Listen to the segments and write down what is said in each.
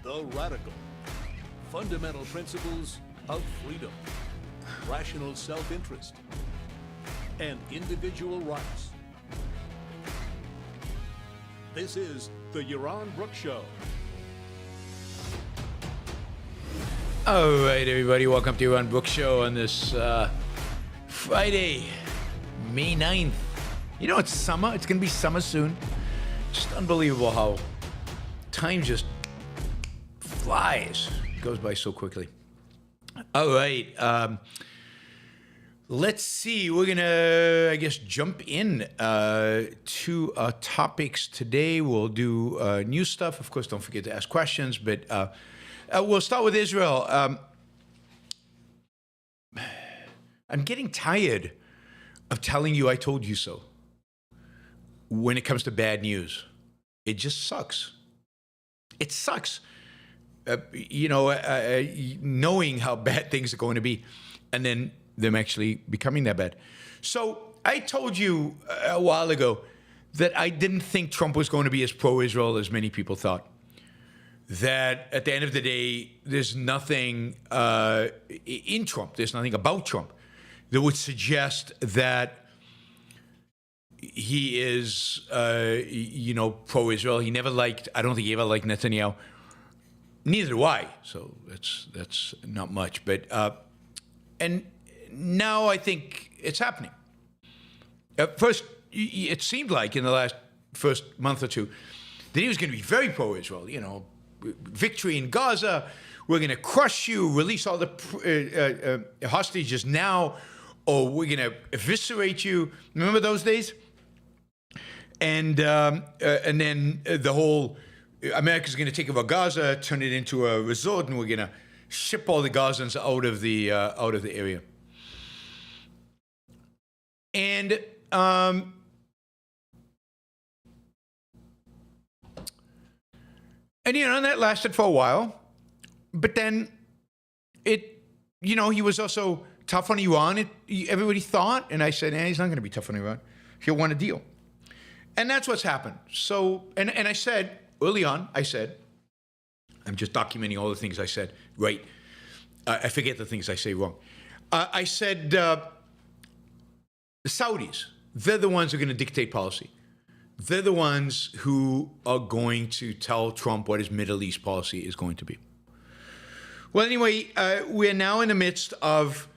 The radical. Fundamental principles of freedom, rational self-interest, and individual rights. This is the Yaron Brook Show. All right, everybody, welcome to Yaron Brook Show on this Friday, May 9th. You know, it's summer. It's going to be summer soon. Just unbelievable how time just flies. It goes by so quickly. All right. Let's see. We're going to, I guess, jump in to our topics today. We'll do new stuff. Of course, don't forget to ask questions, but we'll start with Israel. I'm getting tired of telling you I told you so when it comes to bad news. It just sucks. It sucks, knowing how bad things are going to be and then them actually becoming that bad. So I told you a while ago that I didn't think Trump was going to be as pro-Israel as many people thought. That at the end of the day, there's nothing in Trump, there's nothing about Trump that would suggest that he is, pro-Israel. He never liked, I don't think he ever liked Netanyahu. Neither do I, so that's not much. But, and now I think it's happening. First, it seemed like in the first month or two that he was going to be very pro-Israel, victory in Gaza, we're going to crush you, release all the hostages now, or we're going to eviscerate you. Remember those days? And then the whole America's going to take over Gaza, turn it into a resort, and we're going to ship all the Gazans out of the area. And that lasted for a while, but then he was also tough on Iran. Everybody thought, and I said, he's not going to be tough on Iran. He'll want a deal. And that's what's happened. So, and I said, early on, I'm just documenting all the things I said, right? I forget the things I say wrong. I said, the Saudis, they're the ones who are going to dictate policy. They're the ones who are going to tell Trump what his Middle East policy is going to be. Well, anyway, we're now in the midst of,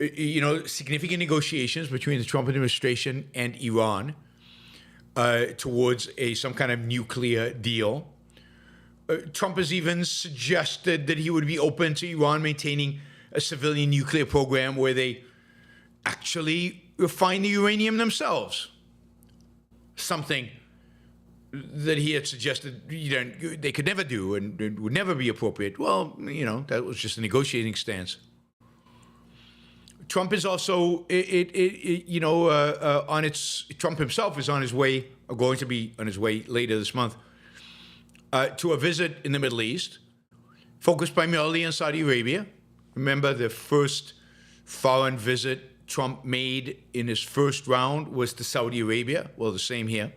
significant negotiations between the Trump administration and Iran towards some kind of nuclear deal. Trump has even suggested that he would be open to Iran maintaining a civilian nuclear program where they actually refine the uranium themselves. Something that he had suggested they could never do and it would never be appropriate. Well, that was just a negotiating stance. Trump is also, Trump himself is on his way, or going to be on his way later this month, to a visit in the Middle East, focused primarily on Saudi Arabia. Remember, the first foreign visit Trump made in his first round was to Saudi Arabia. Well, the same here,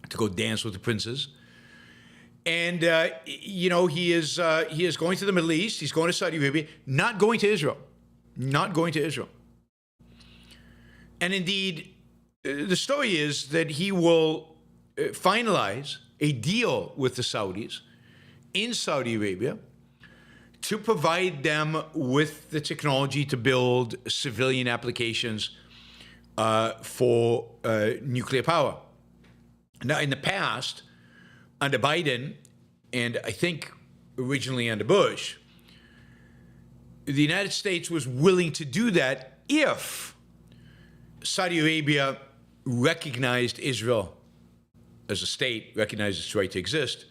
to go dance with the princes. And, he is going to the Middle East. He's going to Saudi Arabia, not going to Israel. Not going to Israel. And indeed, the story is that he will finalize a deal with the Saudis in Saudi Arabia to provide them with the technology to build civilian applications for nuclear power. Now, in the past, under Biden, and I think originally under Bush, the United States was willing to do that if Saudi Arabia recognized Israel as a state, recognized its right to exist,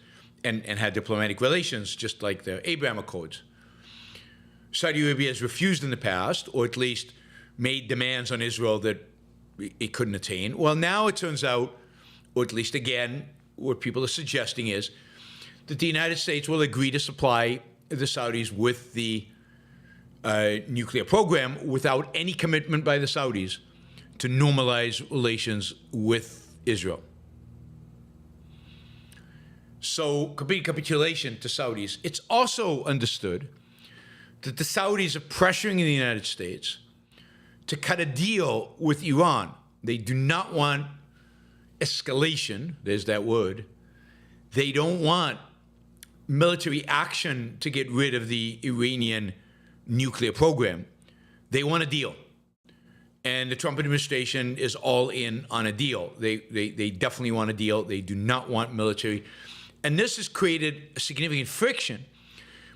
and had diplomatic relations, just like the Abraham Accords. Saudi Arabia has refused in the past, or at least made demands on Israel that it couldn't attain. Well, now it turns out, or at least again, what people are suggesting is that the United States will agree to supply the Saudis with the nuclear program without any commitment by the Saudis to normalize relations with Israel. So complete capitulation to Saudis. It's also understood that the Saudis are pressuring the United States to cut a deal with Iran. They do not want escalation, there's that word. They don't want military action to get rid of the Iranian nuclear program. They want a deal. And the Trump administration is all in on a deal. They definitely want a deal. They do not want military. And this has created a significant friction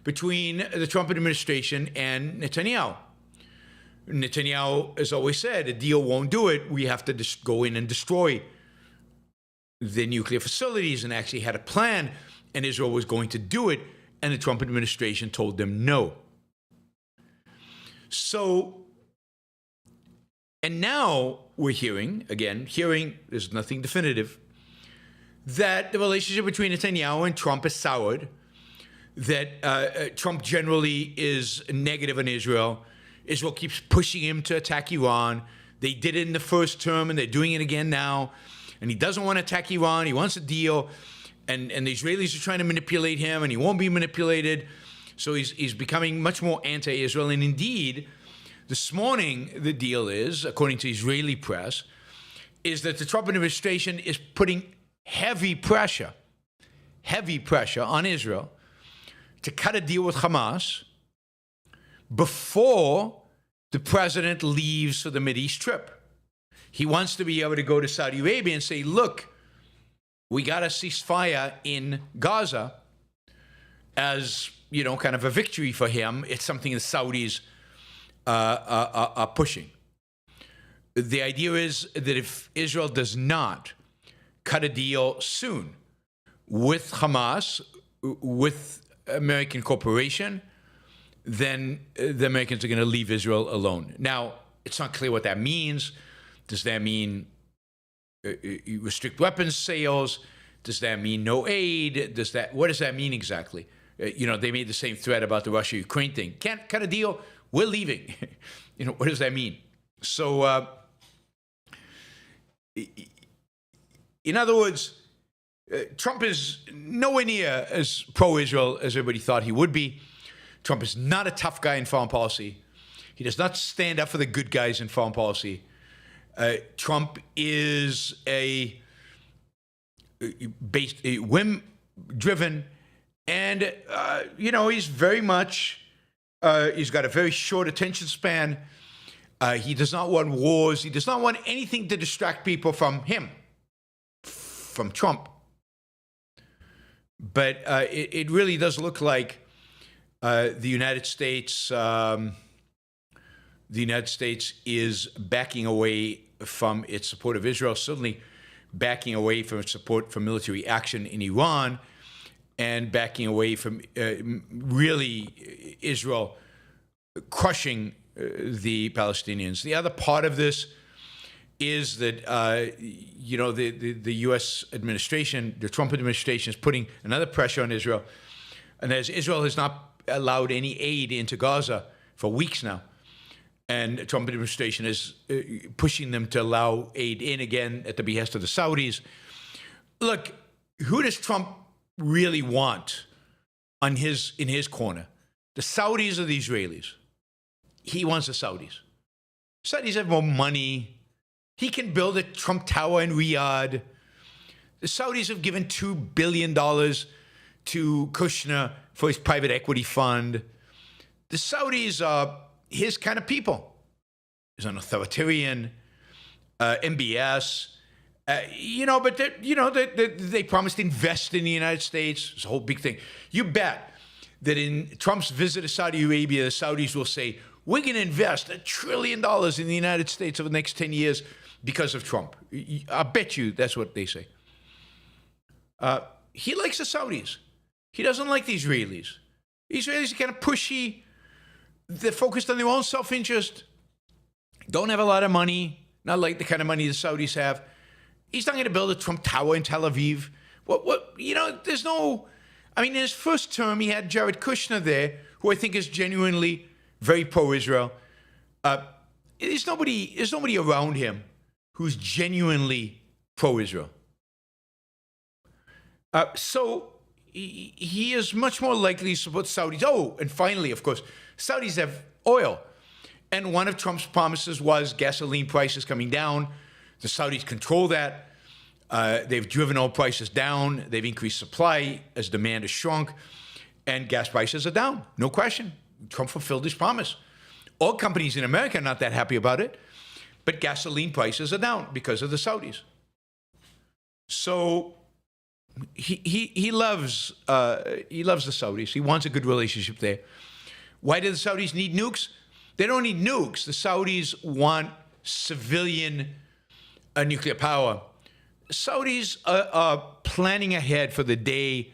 between the Trump administration and Netanyahu. Netanyahu has always said, a deal won't do it. We have to just go in and destroy the nuclear facilities, and actually had a plan, and Israel was going to do it, and the Trump administration told them no. So, and now we're hearing, there's nothing definitive, that the relationship between Netanyahu and Trump is soured, that Trump generally is negative on Israel. Israel keeps pushing him to attack Iran. They did it in the first term, and they're doing it again now. And he doesn't want to attack Iran. He wants a deal. And the Israelis are trying to manipulate him, and he won't be manipulated. So he's becoming much more anti-Israel. And indeed, this morning, the deal is, according to Israeli press, is that the Trump administration is putting heavy pressure on Israel to cut a deal with Hamas before the president leaves for the Mideast trip. He wants to be able to go to Saudi Arabia and say, look, we got a ceasefire in Gaza as, kind of a victory for him. It's something the Saudis are pushing. The idea is that if Israel does not cut a deal soon with Hamas, with American corporation, then the Americans are going to leave Israel alone. Now, it's not clear what that means. Does that mean restrict weapons sales? Does that mean no aid? What does that mean exactly? They made the same threat about the Russia-Ukraine thing. Can't cut a deal. We're leaving. What does that mean? So, in other words, Trump is nowhere near as pro-Israel as everybody thought he would be. Trump is not a tough guy in foreign policy. He does not stand up for the good guys in foreign policy. Trump is a whim-driven, and he's very much. He's got a very short attention span. He does not want wars. He does not want anything to distract people from him, from Trump. But it really does look like the United States. The United States is backing away from its support of Israel, certainly backing away from its support for military action in Iran, and backing away from really Israel crushing the Palestinians. The other part of this is that, the U.S. administration, the Trump administration, is putting another pressure on Israel. And as Israel has not allowed any aid into Gaza for weeks now, and the Trump administration is pushing them to allow aid in again at the behest of the Saudis. Look, who does Trump really want in his corner? The Saudis or the Israelis? He wants the Saudis. Saudis have more money. He can build a Trump Tower in Riyadh. The Saudis have given $2 billion to Kushner for his private equity fund. The Saudis are his kind of people. He's an authoritarian, MBS, but they promised to invest in the United States. It's a whole big thing. You bet that in Trump's visit to Saudi Arabia, the Saudis will say, we're going to invest $1 trillion in the United States over the next 10 years because of Trump. I bet you that's what they say. He likes the Saudis. He doesn't like the Israelis. The Israelis are kind of pushy. They're focused on their own self-interest, don't have a lot of money, not like the kind of money the Saudis have. He's not going to build a Trump Tower in Tel Aviv. There's no... in his first term, he had Jared Kushner there, who I think is genuinely very pro-Israel. There's nobody around him who's genuinely pro-Israel. So he is much more likely to support Saudis. Oh, and finally, of course, Saudis have oil. And one of Trump's promises was gasoline prices coming down. The Saudis control that. They've driven oil prices down. They've increased supply as demand has shrunk. And gas prices are down, no question. Trump fulfilled his promise. Oil companies in America are not that happy about it, but gasoline prices are down because of the Saudis. So he loves the Saudis. He wants a good relationship there. Why do the Saudis need nukes? They don't need nukes. The Saudis want civilian nuclear power. Saudis are planning ahead for the day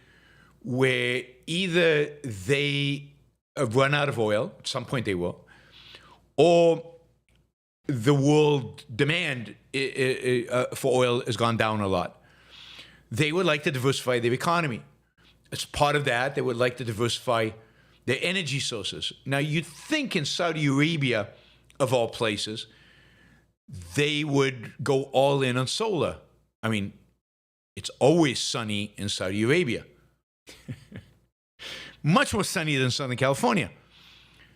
where either they run out of oil, at some point they will, or the world demand for oil has gone down a lot. They would like to diversify their economy. As part of that, they would like to diversify their energy sources. Now, you'd think in Saudi Arabia, of all places, they would go all in on solar. I mean, it's always sunny in Saudi Arabia. Much more sunny than Southern California.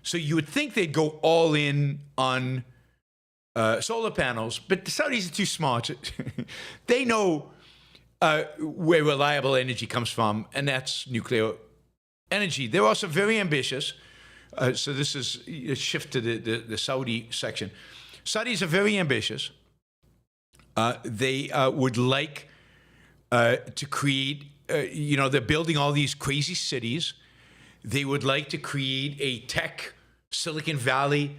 So you would think they'd go all in on solar panels, but the Saudis are too smart. They know where reliable energy comes from, and that's nuclear energy. They're also very ambitious. So this is a shift to the Saudi section. Saudis are very ambitious. They would like to create, they're building all these crazy cities. They would like to create a tech Silicon Valley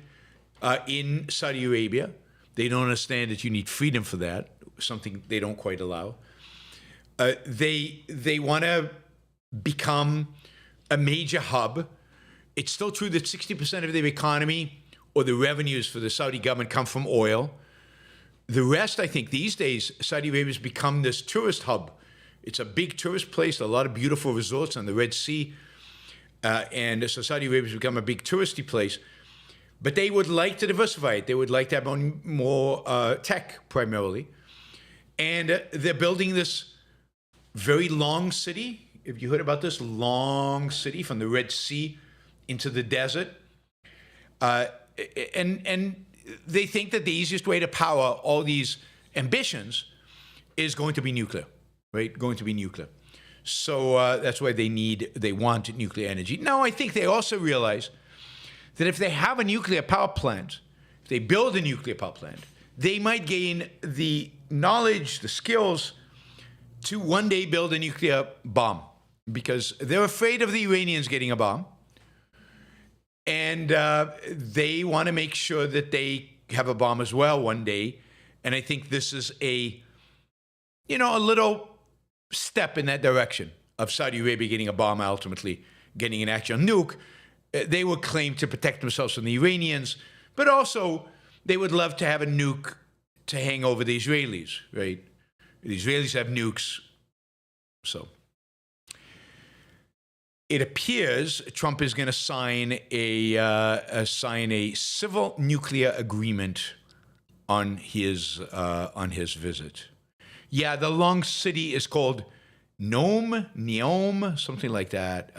in Saudi Arabia. They don't understand that you need freedom for that, something they don't quite allow. They want to become a major hub. It's still true that 60% of their economy or the revenues for the Saudi government come from oil. The rest, I think, these days, Saudi Arabia has become this tourist hub. It's a big tourist place, a lot of beautiful resorts on the Red Sea. And so Saudi Arabia has become a big touristy place. But they would like to diversify it. They would like to have more tech, primarily. And they're building this very long city. Have you heard about this long city from the Red Sea into the desert? And they think that the easiest way to power all these ambitions is going to be nuclear, right? Going to be nuclear. So that's why they want nuclear energy. Now, I think they also realize that if they have a nuclear power plant, if they build a nuclear power plant, they might gain the knowledge, the skills to one day build a nuclear bomb, because they're afraid of the Iranians getting a bomb. And they want to make sure that they have a bomb as well one day. And I think this is a little step in that direction of Saudi Arabia getting a bomb, ultimately getting an actual nuke. They would claim to protect themselves from the Iranians, but also they would love to have a nuke to hang over the Israelis, right? The Israelis have nukes. So it appears Trump is going to sign a civil nuclear agreement on his visit. Yeah, the long city is called Neom, something like that.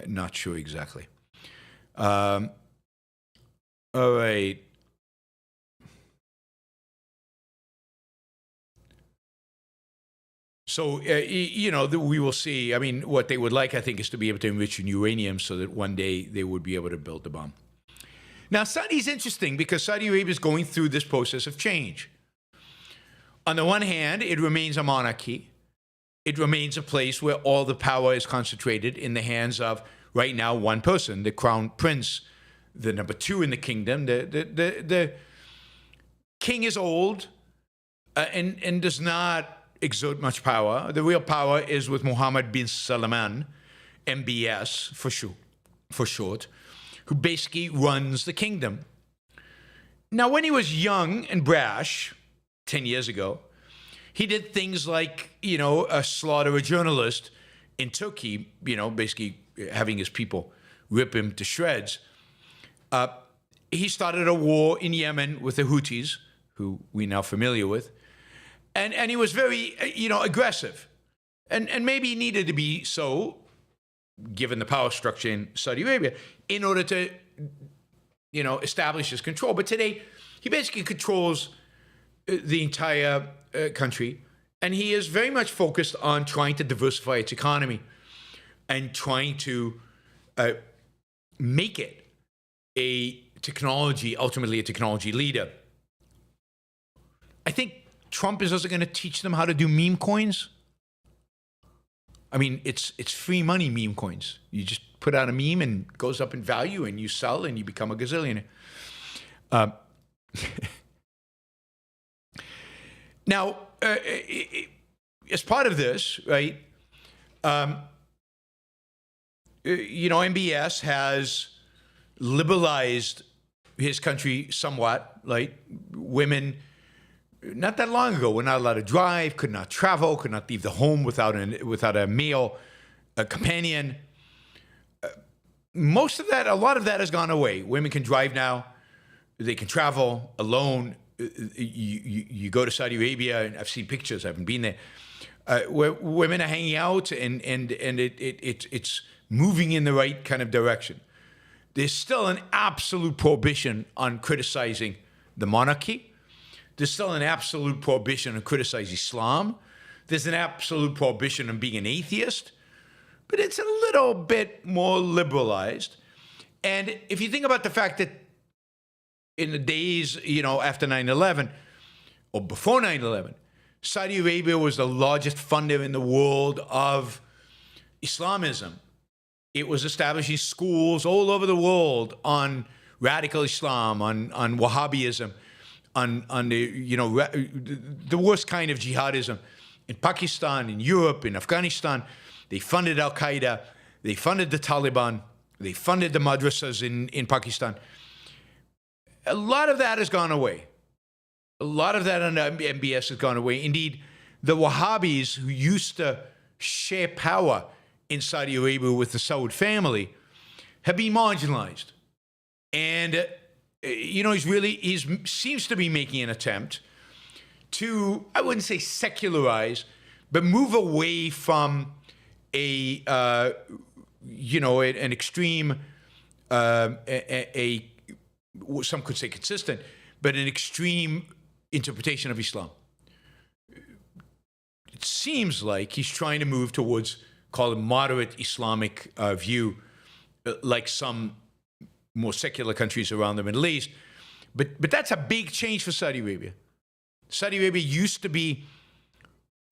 Not sure exactly. All right. So, we will see. I mean, what they would like, I think, is to be able to enrich in uranium so that one day they would be able to build the bomb. Now, Saudi's interesting because Saudi Arabia is going through this process of change. On the one hand, it remains a monarchy. It remains a place where all the power is concentrated in the hands of, right now, one person, the crown prince, the number two in the kingdom. The king is old and does not exert much power. The real power is with Mohammed bin Salman, MBS for short, who basically runs the kingdom. Now, when he was young and brash, 10 years ago, he did things like, slaughter a journalist in Turkey, basically having his people rip him to shreds. He started a war in Yemen with the Houthis, who we're now familiar with. And he was very, aggressive. and maybe needed to be so, given the power structure in Saudi Arabia, in order to, establish his control. But today, he basically controls the entire country, and he is very much focused on trying to diversify its economy and trying to make it ultimately a technology leader. I think Trump is also going to teach them how to do meme coins. I mean, it's free money, meme coins. You just put out a meme and it goes up in value, and you sell and you become a gazillionaire. Now, as part of this, right, MBS has liberalized his country somewhat. Like, women, not that long ago, were not allowed to drive, could not travel, could not leave the home without a male companion. A lot of that has gone away. Women can drive now. They can travel alone. You go to Saudi Arabia, and I've seen pictures. I haven't been there, where women are hanging out, and it's moving in the right kind of direction. There's still an absolute prohibition on criticizing the monarchy. There's still an absolute prohibition on criticizing Islam. There's an absolute prohibition on being an atheist, but it's a little bit more liberalized. And if you think about the fact that in the days, after 9/11 or before 9/11, Saudi Arabia was the largest funder in the world of Islamism. It was establishing schools all over the world on radical Islam, on Wahhabism, on the worst kind of jihadism. In Pakistan, in Europe, in Afghanistan, they funded Al-Qaeda, they funded the Taliban, they funded the madrasas in Pakistan. A lot of that has gone away. A lot of that under MBS has gone away. Indeed, the Wahhabis, who used to share power in Saudi Arabia with the Saud family, have been marginalized. And, he seems to be making an attempt to, I wouldn't say secularize, but move away from an extreme, some could say consistent, but an extreme interpretation of Islam. It seems like he's trying to move towards, call it moderate Islamic view, like some more secular countries around the Middle East. But that's a big change for Saudi Arabia. Saudi Arabia used to be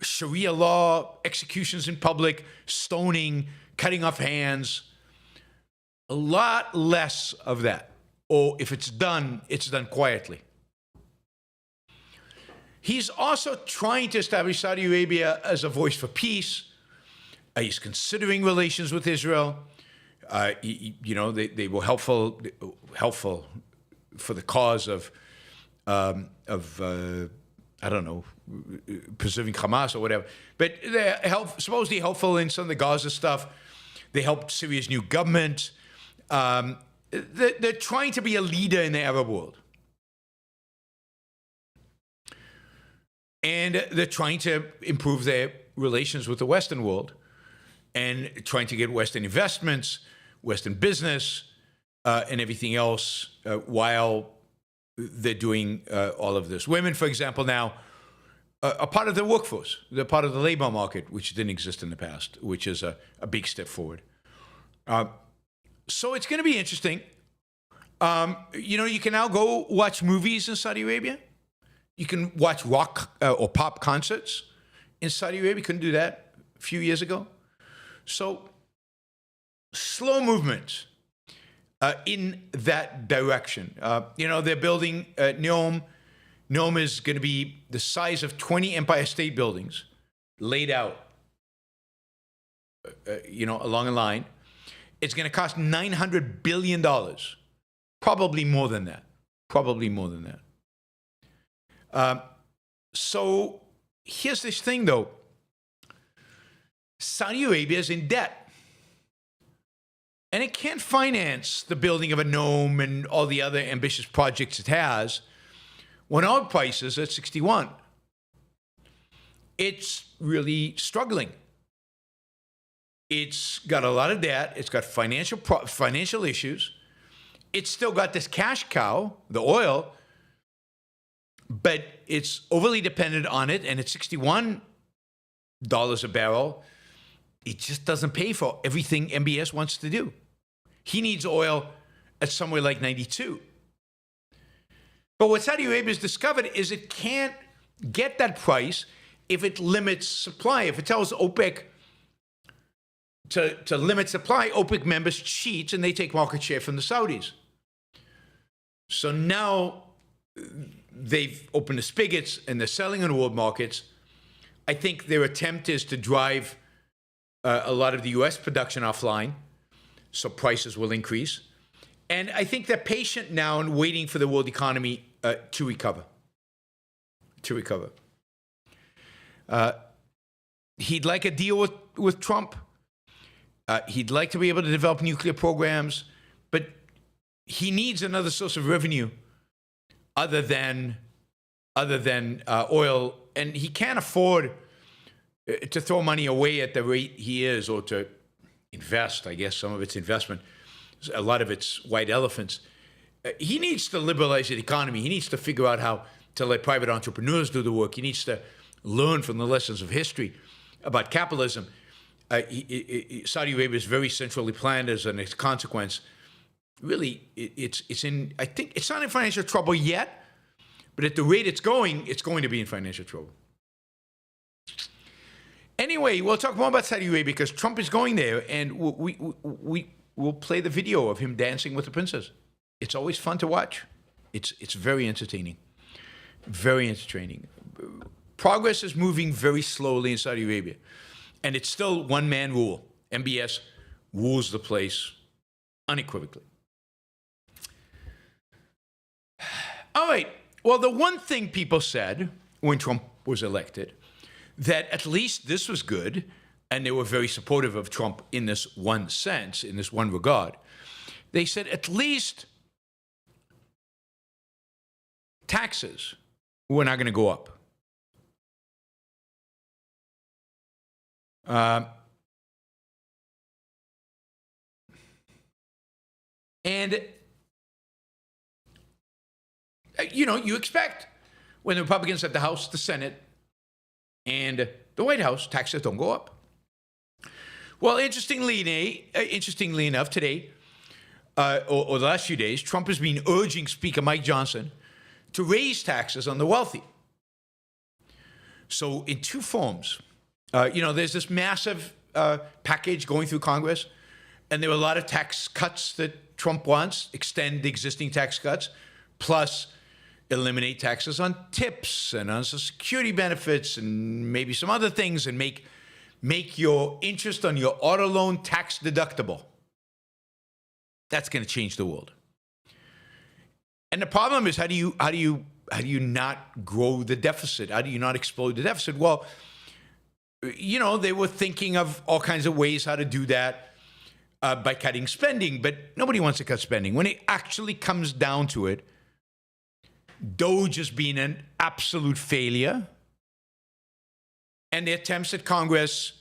Sharia law, executions in public, stoning, cutting off hands. A lot less of that. Or if it's done quietly. He's also trying to establish Saudi Arabia as a voice for peace. He's considering relations with Israel. They were helpful for the cause of preserving Hamas or whatever. But they're supposedly helpful in some of the Gaza stuff. They helped Syria's new government. They're trying to be a leader in the Arab world. And they're trying to improve their relations with the Western world and trying to get Western investments, Western business, and everything else while they're doing all of this. Women, for example, now are part of the workforce. They're part of the labor market, which didn't exist in the past, which is a big step forward. So it's going to be interesting. You can now go watch movies in Saudi Arabia. You can watch rock or pop concerts in Saudi Arabia. You couldn't do that a few years ago. So slow movement in that direction. They're building Neom. Neom is going to be the size of 20 Empire State Buildings laid out, along a line. It's going to cost $900 billion. Probably more than that. So here's this thing, though. Saudi Arabia is in debt. And it can't finance the building of a Neom and all the other ambitious projects it has when oil prices are at 61. It's really struggling. It's got a lot of debt. It's got financial issues. It's still got this cash cow, the oil, but it's overly dependent on it, and it's $61 a barrel. It just doesn't pay for everything MBS wants to do. He needs oil at somewhere like 92. But what Saudi Arabia has discovered is it can't get that price if it limits supply. If it tells OPEC to limit supply, OPEC members cheat and they take market share from the Saudis. So now they've opened the spigots and they're selling on world markets. I think their attempt is to drive a lot of the U.S. production offline, so prices will increase. And I think they're patient now and waiting for the world economy to recover. He'd like a deal with Trump. He'd like to be able to develop nuclear programs, but he needs another source of revenue other than oil, and he can't afford to throw money away at the rate he is, or to invest. I guess some of it's investment, a lot of it's white elephants. He needs to liberalize the economy. He needs to figure out how to let private entrepreneurs do the work. He needs to learn from the lessons of history about capitalism. Saudi Arabia is very centrally planned as a consequence. Really, it's in, I think, it's not in financial trouble yet, but at the rate it's going to be in financial trouble. Anyway, we'll talk more about Saudi Arabia because Trump is going there, and we'll play the video of him dancing with the princess. It's always fun to watch. It's very entertaining. Very entertaining. Progress is moving very slowly in Saudi Arabia, and it's still one-man rule. MBS rules the place unequivocally. All right. Well, the one thing people said when Trump was elected, that at least this was good, and they were very supportive of Trump in this one sense, in this one regard. They said at least taxes were not going to go up. And, you expect when the Republicans have the House, the Senate, and the White House, taxes don't go up. Well, interestingly enough, today, or the last few days, Trump has been urging Speaker Mike Johnson to raise taxes on the wealthy. So in two forms. There's this massive package going through Congress, and there are a lot of tax cuts that Trump wants, extend the existing tax cuts, plus eliminate taxes on tips and on Social Security benefits and maybe some other things, and make your interest on your auto loan tax deductible. That's going to change the world. And the problem is, how do you not grow the deficit? How do you not explode the deficit? Well, they were thinking of all kinds of ways how to do that by cutting spending, but nobody wants to cut spending. When it actually comes down to it, DOGE has been an absolute failure, and the attempts at Congress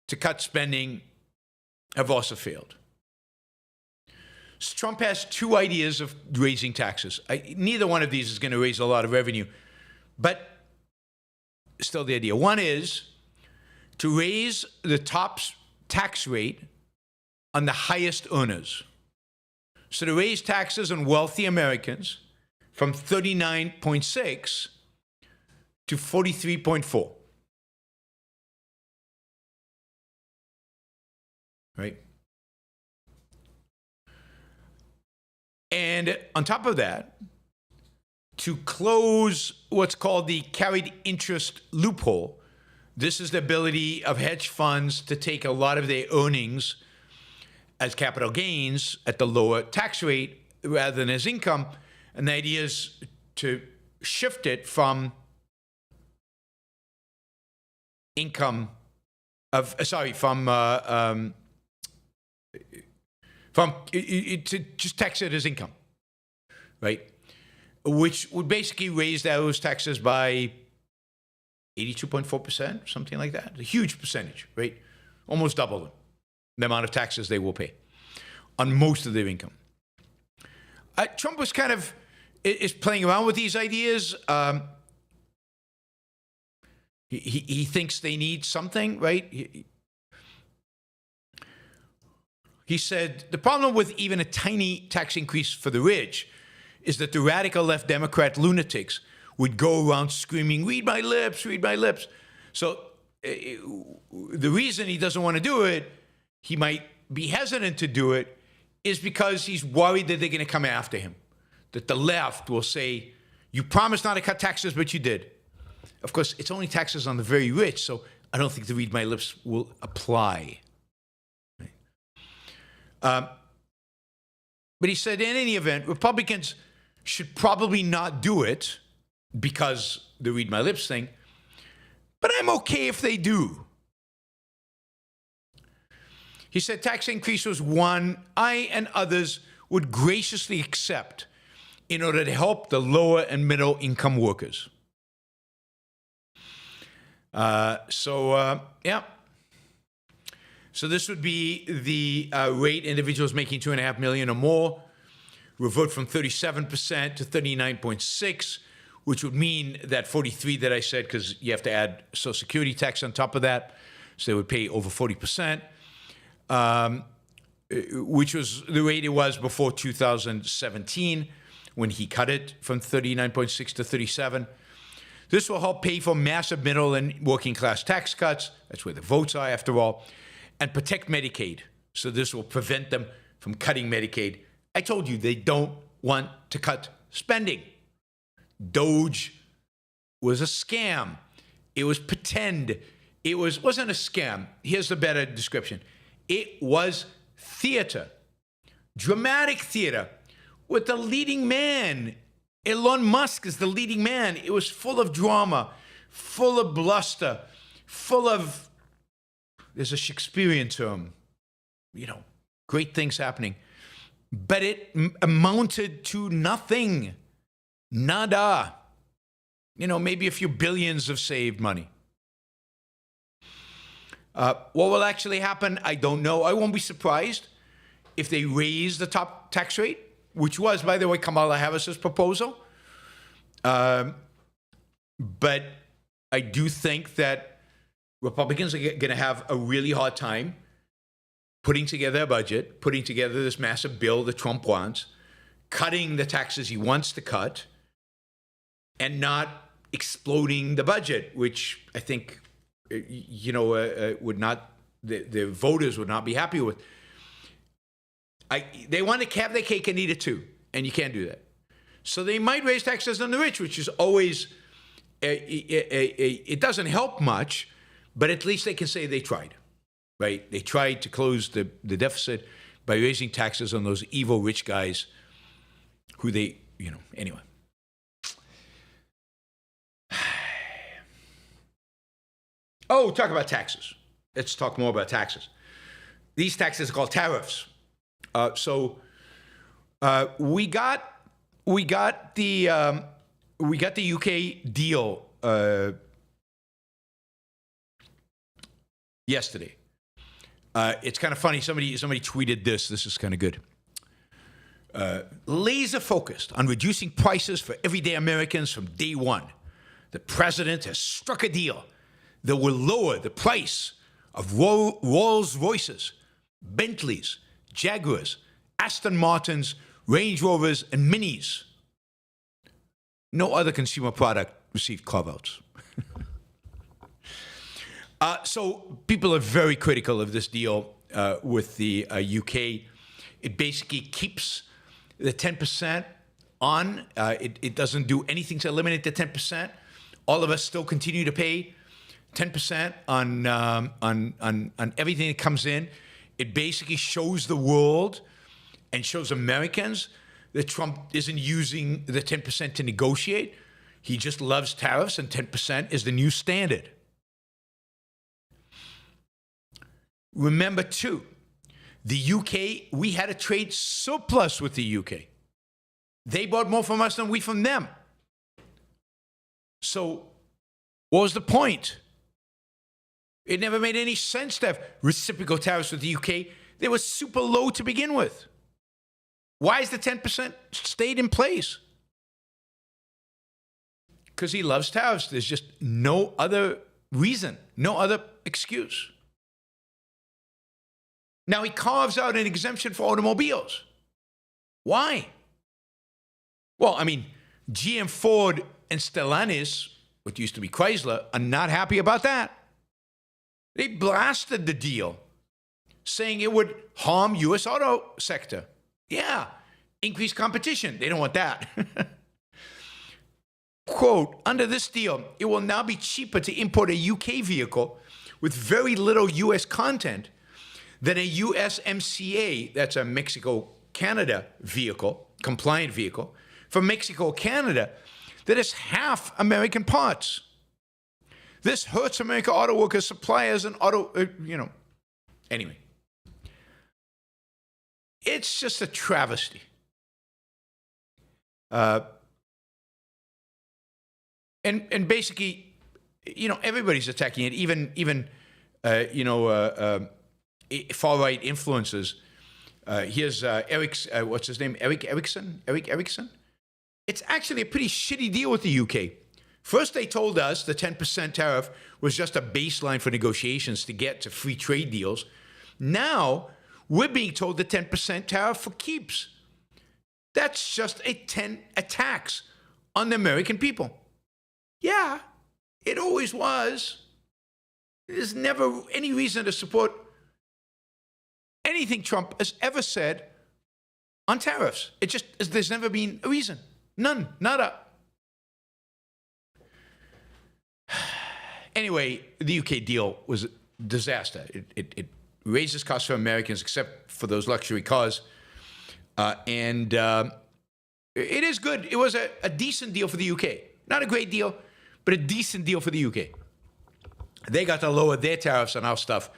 to cut spending have also failed. So Trump has two ideas of raising taxes. Neither one of these is going to raise a lot of revenue, but still the idea. One is to raise the top tax rate on the highest earners. So to raise taxes on wealthy Americans from 39.6 to 43.4. Right? And on top of that, to close what's called the carried interest loophole. This is the ability of hedge funds to take a lot of their earnings as capital gains at the lower tax rate rather than as income. And the idea is to shift it from to just tax it as income, right? Which would basically raise those taxes by 82.4%, something like that. A huge percentage, right? Almost double them. the amount of taxes they will pay on most of their income. Trump was is playing around with these ideas. He thinks they need something, right? He said, the problem with even a tiny tax increase for the rich is that the radical left Democrat lunatics would go around screaming, read my lips, read my lips. So the reason he doesn't want to do it, he might be hesitant to do it, is because he's worried that they're going to come after him. That the left will say, you promised not to cut taxes, but you did. Of course, it's only taxes on the very rich, so I don't think the read my lips will apply. But he said, in any event, Republicans should probably not do it because the read my lips thing, but I'm okay if they do. He said tax increase was one I and others would graciously accept in order to help the lower and middle income workers. Yeah. So this would be the rate individuals making $2.5 million or more revert from 37% to 39.6%, which would mean that 43 that I said, because you have to add Social Security tax on top of that, so they would pay over 40%, which was the rate it was before 2017 when he cut it from 39.6 to 37. This will help pay for massive middle and working class tax cuts. That's where the votes are, after all. And protect Medicaid. So this will prevent them from cutting Medicaid. I told you they don't want to cut spending. Doge was a scam. It was pretend. It wasn't a scam. Here's the better description. It was theater, dramatic theater, with the leading man. Elon Musk is the leading man. It was full of drama, full of bluster, full of, there's a Shakespearean term, great things happening. But it amounted to nothing. Nada. Maybe a few billions of saved money. What will actually happen, I don't know. I won't be surprised if they raise the top tax rate, which was, by the way, Kamala Harris's proposal. But I do think that Republicans are going to have a really hard time putting together a budget, putting together this massive bill that Trump wants, cutting the taxes he wants to cut, and not exploding the budget, which I think, would not, the voters would not be happy with. They want to have their cake and eat it too, and you can't do that. So they might raise taxes on the rich, which is always, it doesn't help much, but at least they can say they tried, right? They tried to close the deficit by raising taxes on those evil rich guys who they, anyway. Oh, talk about taxes. Let's talk more about taxes. These taxes are called tariffs. We got the UK deal yesterday. It's kind of funny. Somebody tweeted this. This is kind of good. Laser focused on reducing prices for everyday Americans from day one, the president has struck a deal that will lower the price of Rolls Royces, Bentleys, Jaguars, Aston Martins, Range Rovers, and Minis. No other consumer product received carve-outs. So people are very critical of this deal with the UK. It basically keeps the 10% on. It doesn't do anything to eliminate the 10%. All of us still continue to pay 10% on everything that comes in. It basically shows the world and shows Americans that Trump isn't using the 10% to negotiate. He just loves tariffs, and 10% is the new standard. Remember, too, the UK, we had a trade surplus with the UK. They bought more from us than we from them. So what was the point? It never made any sense to have reciprocal tariffs with the UK. They were super low to begin with. Why is the 10% stayed in place? Because he loves tariffs. There's just no other reason, no other excuse. Now he carves out an exemption for automobiles. Why? Well, I mean, GM, Ford, and Stellantis, what used to be Chrysler, are not happy about that. They blasted the deal, saying it would harm U.S. auto sector. Yeah, increase competition. They don't want that. Quote, under this deal, it will now be cheaper to import a UK vehicle with very little US content than a USMCA, that's a Mexico-Canada vehicle, compliant vehicle, from Mexico, Canada, that is half American parts. This hurts American auto workers, suppliers, and Anyway. It's just a travesty. And basically, everybody's attacking it, even far-right influences. Here's Eric's, what's his name? Eric Erickson? It's actually a pretty shitty deal with the UK. First, they told us the 10% tariff was just a baseline for negotiations to get to free trade deals. Now, we're being told the 10% tariff for keeps. That's just a tax on the American people. Yeah, it always was. There's never any reason to support anything Trump has ever said on tariffs. There's never been a reason. None. Nada. Anyway, the UK deal was a disaster. It raises costs for Americans, except for those luxury cars. And it is good. It was a decent deal for the UK. Not a great deal, but a decent deal for the UK. They got to lower their tariffs on our stuff.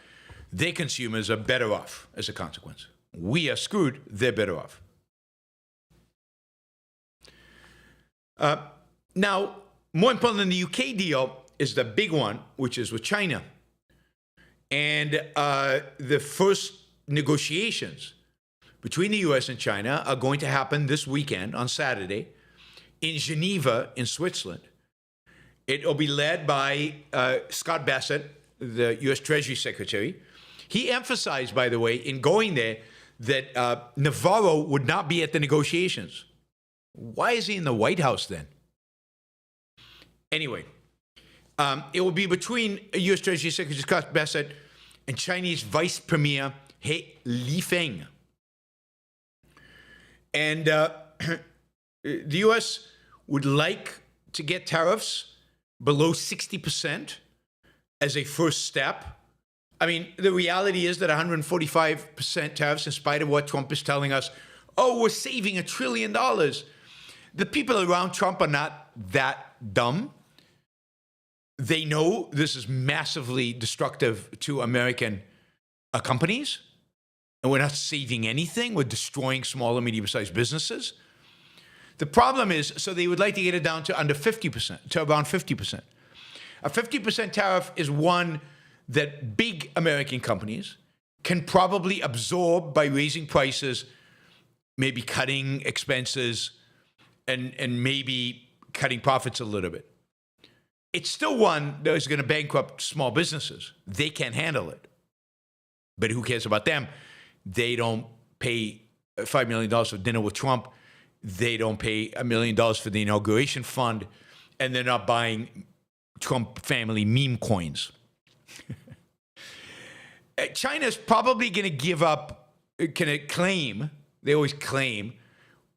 Their consumers are better off as a consequence. We are screwed. They're better off. Now, more important than the UK deal is the big one, which is with China. And the first negotiations between the US and China are going to happen this weekend on Saturday in Geneva, in Switzerland. It will be led by Scott Bassett, the US Treasury Secretary. He emphasized, by the way, in going there, that Navarro would not be at the negotiations. Why is he in the White House then? Anyway, it will be between US Treasury Secretary Scott Bassett and Chinese Vice Premier He Lifeng. And the US would like to get tariffs below 60% as a first step. I mean, the reality is that 145% tariffs, in spite of what Trump is telling us, oh, we're saving $1 trillion. The people around Trump are not that dumb. They know this is massively destructive to American companies, and we're not saving anything. We're destroying small and medium-sized businesses. The problem is, so they would like to get it down to under 50%, to around 50%. A 50% tariff is one that big American companies can probably absorb by raising prices, maybe cutting expenses, and maybe cutting profits a little bit. It's still one that is going to bankrupt small businesses. They can't handle it. But who cares about them? They don't pay $5 million for dinner with Trump. They don't pay $1 million for the inauguration fund, and they're not buying Trump family meme coins. China's probably going to give up, claim, they always claim,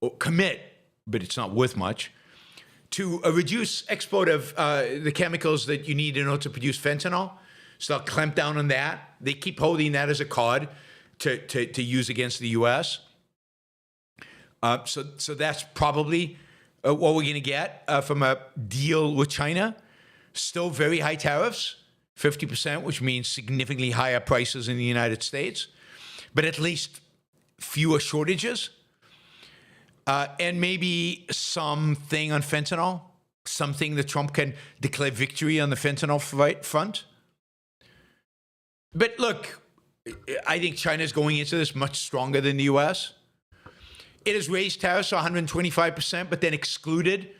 or commit, but it's not worth much, to reduce export of the chemicals that you need in order to produce fentanyl. So they'll clamp down on that. They keep holding that as a card to use against the U.S. So that's probably what we're going to get from a deal with China. Still very high tariffs, 50%, which means significantly higher prices in the United States, but at least fewer shortages. And maybe something on fentanyl, something that Trump can declare victory on the fentanyl front. But look, I think China's going into this much stronger than the U.S. It has raised tariffs to 125%, but then excluded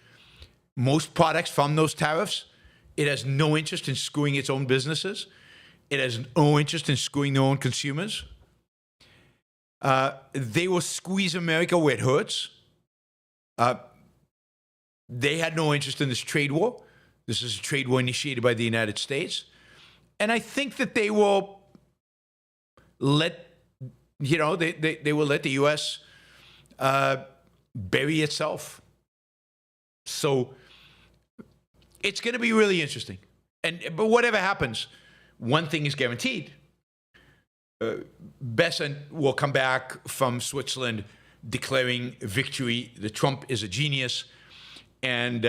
most products from those tariffs. It has no interest in screwing its own businesses. It has no interest in screwing their own consumers. They will squeeze America where it hurts. They had no interest in this trade war. This is a trade war initiated by the United States. And I think that they will let, they will let the U.S. Bury itself. So it's going to be really interesting. But whatever happens, one thing is guaranteed. Besant will come back from Switzerland declaring victory that Trump is a genius. And,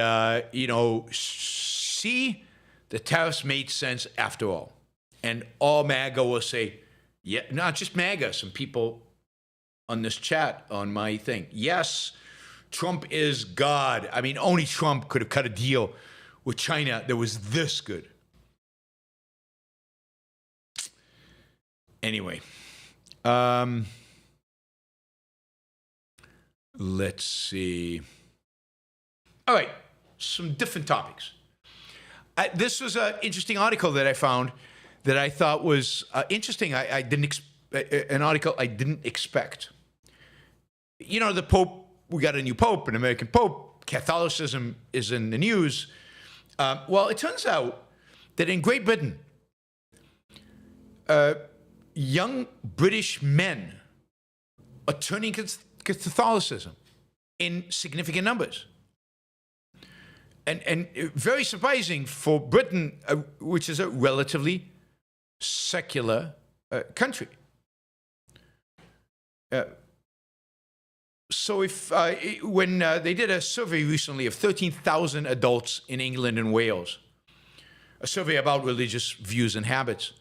see, the tariffs made sense after all. And all MAGA will say, yeah, not just MAGA, some people on this chat, on my thing. Yes, Trump is God. I mean, only Trump could have cut a deal with China that was this good. Anyway, let's see. All right, some different topics. This was an interesting article that I found that I thought was interesting. I didn't an article I didn't expect. The Pope, we got a new Pope, an American Pope. Catholicism is in the news. Well, it turns out that in Great Britain, young British men are turning Catholicism in significant numbers. And very surprising for Britain, which is a relatively secular country. So when they did a survey recently of 13,000 adults in England and Wales, a survey about religious views and habits,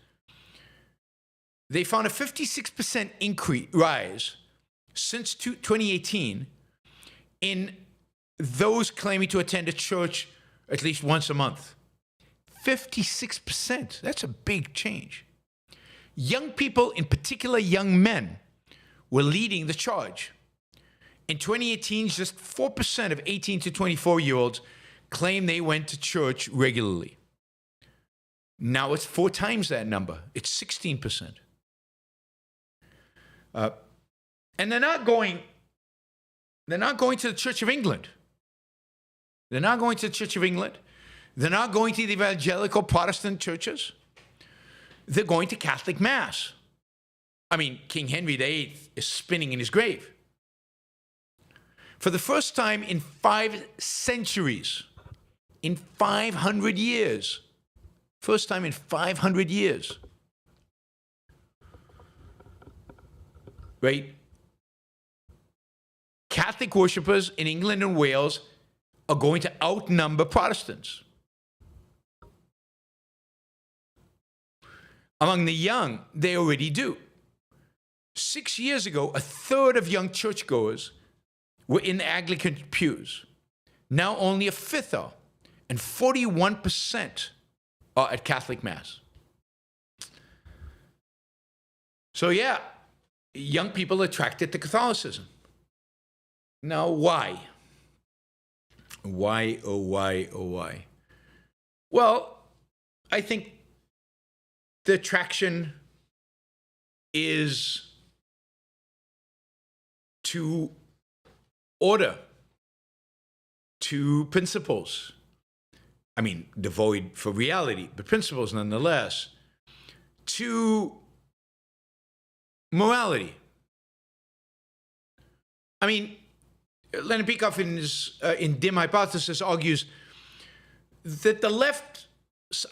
they found a 56% rise since 2018 in those claiming to attend a church at least once a month. 56%. That's a big change. Young people, in particular young men, were leading the charge. In 2018, just 4% of 18 to 24-year-olds claimed they went to church regularly. Now it's 4 times that number. It's 16%. And they're not going to the Church of England. They're not going to the Church of England. They're not going to the evangelical Protestant churches. They're going to Catholic Mass. I mean, King Henry VIII is spinning in his grave. For the first time in 5 centuries, in 500 years, first time in 500 years, right? Catholic worshippers in England and Wales are going to outnumber Protestants. Among the young, they already do. 6 years ago, a third of young churchgoers were in the Anglican pews. Now only a fifth are, and 41% are at Catholic Mass. So yeah, young people are attracted to Catholicism. Now why? Why, oh why, oh why? Well, I think the attraction is to order, to principles. I mean, devoid for reality, but principles nonetheless. To morality. I mean, Leonard Peikoff in Dim Hypothesis argues that the left's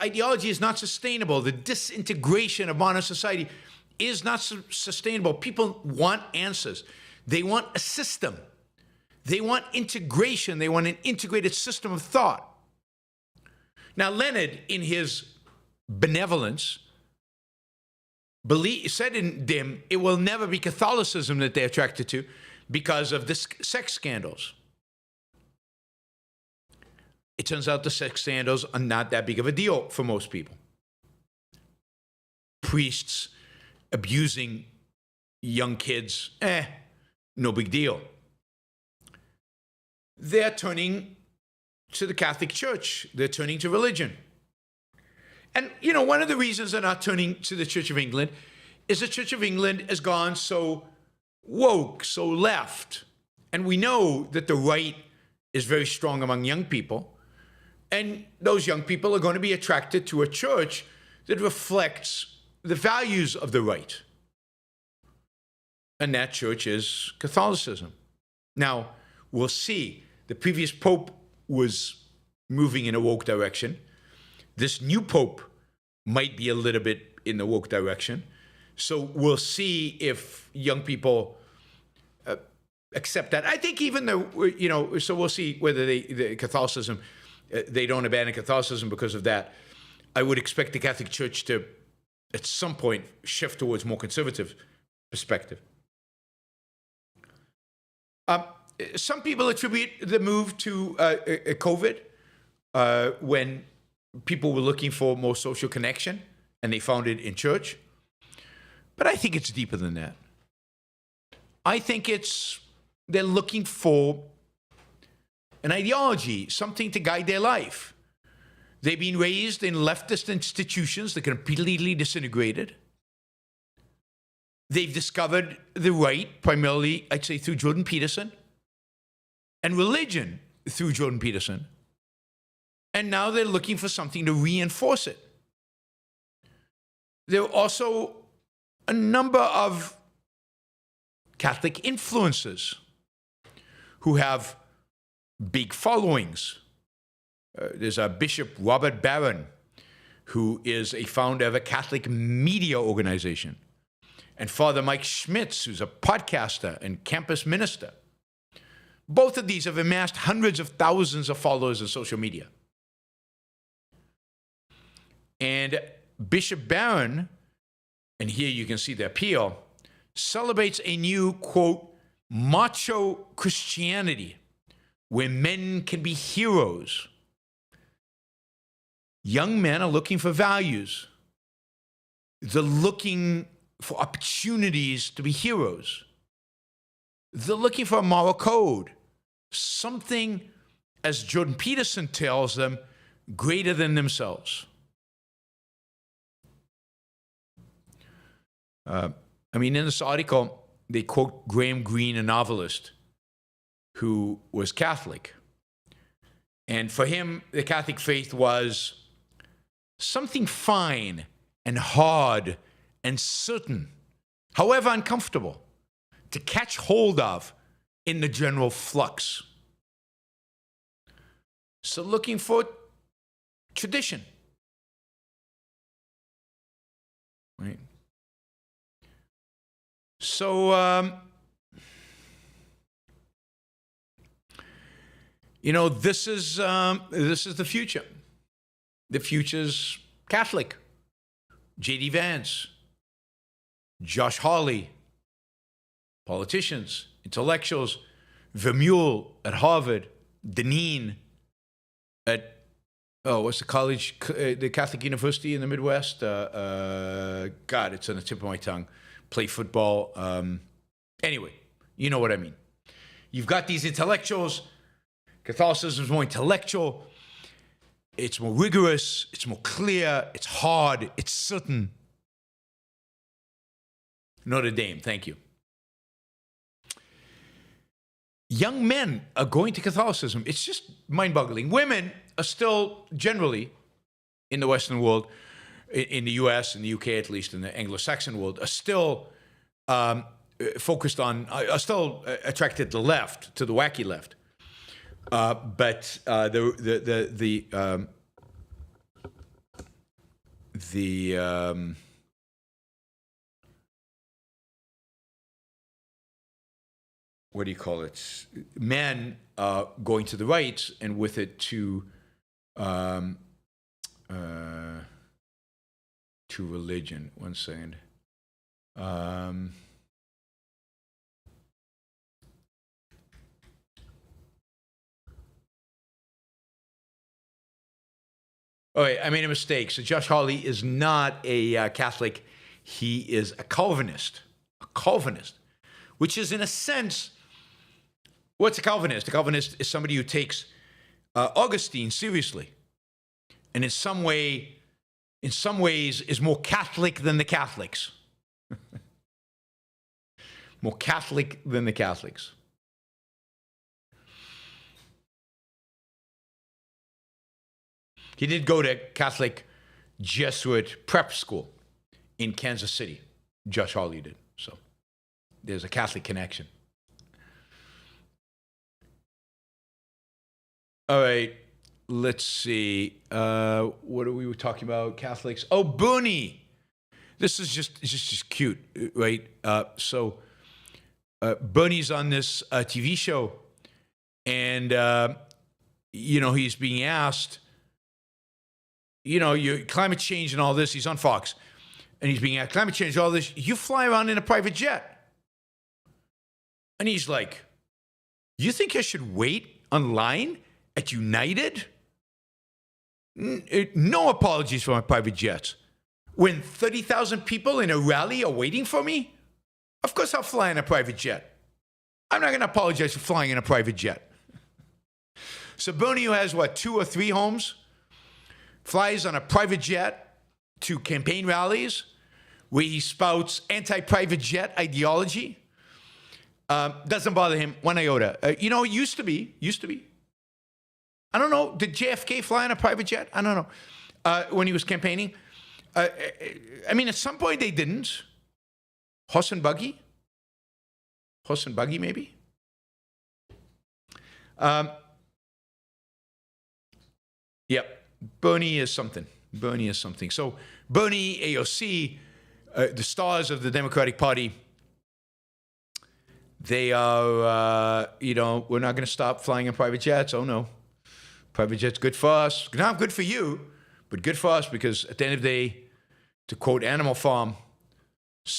ideology is not sustainable. The disintegration of modern society is not sustainable. People want answers. They want a system. They want integration. They want an integrated system of thought. Now, Leonard, in his benevolence, said in Dim, it will never be Catholicism that they're attracted to because of the sex scandals. It turns out the sex scandals are not that big of a deal for most people. priests abusing young kids, no big deal. They're turning to the Catholic Church. They're turning to religion. And, one of the reasons they're not turning to the Church of England is the Church of England has gone so woke, so left. And we know that the right is very strong among young people. And those young people are going to be attracted to a church that reflects the values of the right. And that church is Catholicism. Now, we'll see. The previous pope was moving in a woke direction. This new pope might be a little bit in the woke direction. So we'll see if young people accept that. I think even though, so we'll see whether the Catholicism, they don't abandon Catholicism because of that. I would expect the Catholic Church to, at some point, shift towards more conservative perspective. Some people attribute the move to COVID when people were looking for more social connection and they found it in church. But I think it's deeper than that. I think they're looking for an ideology, something to guide their life. They've been raised in leftist institutions that are completely disintegrated. They've discovered the right, primarily, I'd say, through Jordan Peterson, and religion through Jordan Peterson. And now they're looking for something to reinforce it. There are also a number of Catholic influencers who have big followings. There's a Bishop Robert Barron, who is a founder of a Catholic media organization, and Father Mike Schmitz, who's a podcaster and campus minister. Both of these have amassed hundreds of thousands of followers on social media. And Bishop Barron, and here you can see the appeal, celebrates a new, quote, macho Christianity, where men can be heroes. Young men are looking for values. They're looking for opportunities to be heroes. They're looking for a moral code, something, as Jordan Peterson tells them, greater than themselves. In this article, they quote Graham Greene, a novelist who was Catholic. And for him, the Catholic faith was something fine and hard and certain, however uncomfortable, to catch hold of in the general flux. So looking for tradition. Right? So, this is the future. The future's Catholic. J.D. Vance, Josh Hawley, politicians, intellectuals, Vermeule at Harvard, Deneen at, what's the college, the Catholic University in the Midwest? God, it's on the tip of my tongue. Play football. Anyway, you know what I mean. You've got these intellectuals. Catholicism is more intellectual. It's more rigorous. It's more clear. It's hard. It's certain. Notre Dame, thank you. Young men are going to Catholicism. It's just mind-boggling. Women are still generally, in the Western world, in the US, in the UK at least, in the Anglo-Saxon world, are still focused on, are still attracted to the left, to the wacky left. But what do you call it? Men going to the right, and with it to religion. One second. Oh, wait, I made a mistake. So Josh Hawley is not a Catholic. he is a Calvinist. A Calvinist, which is in a sense, what's a Calvinist? A Calvinist is somebody who takes Augustine seriously, and in some ways is more Catholic than the Catholics. More Catholic than the Catholics. He did go to Catholic Jesuit prep school in Kansas City. Josh Hawley did. So there's a Catholic connection. All right. Let's see. What are we talking about? Catholics. Oh, Bernie. This is just cute, right? Bernie's on this TV show, and he's being asked, your climate change and all this. He's on Fox, and he's being asked, climate change, all this. You fly around in a private jet, and he's like, you think I should wait online at United? No apologies for my private jets. When 30,000 people in a rally are waiting for me, of course I'll fly in a private jet. I'm not going to apologize for flying in a private jet. So Bernie, who has, 2 or 3 homes, flies on a private jet to campaign rallies where he spouts anti-private jet ideology. Doesn't bother him one iota. It used to be. I don't know. Did JFK fly on a private jet? I don't know. When he was campaigning. At some point they didn't. Horse and buggy, maybe. Yep. Bernie is something. So Bernie, AOC, the stars of the Democratic Party, they are, we're not going to stop flying in private jets. Oh no. Private jet's good for us. Not good for you, but good for us because at the end of the day, to quote Animal Farm,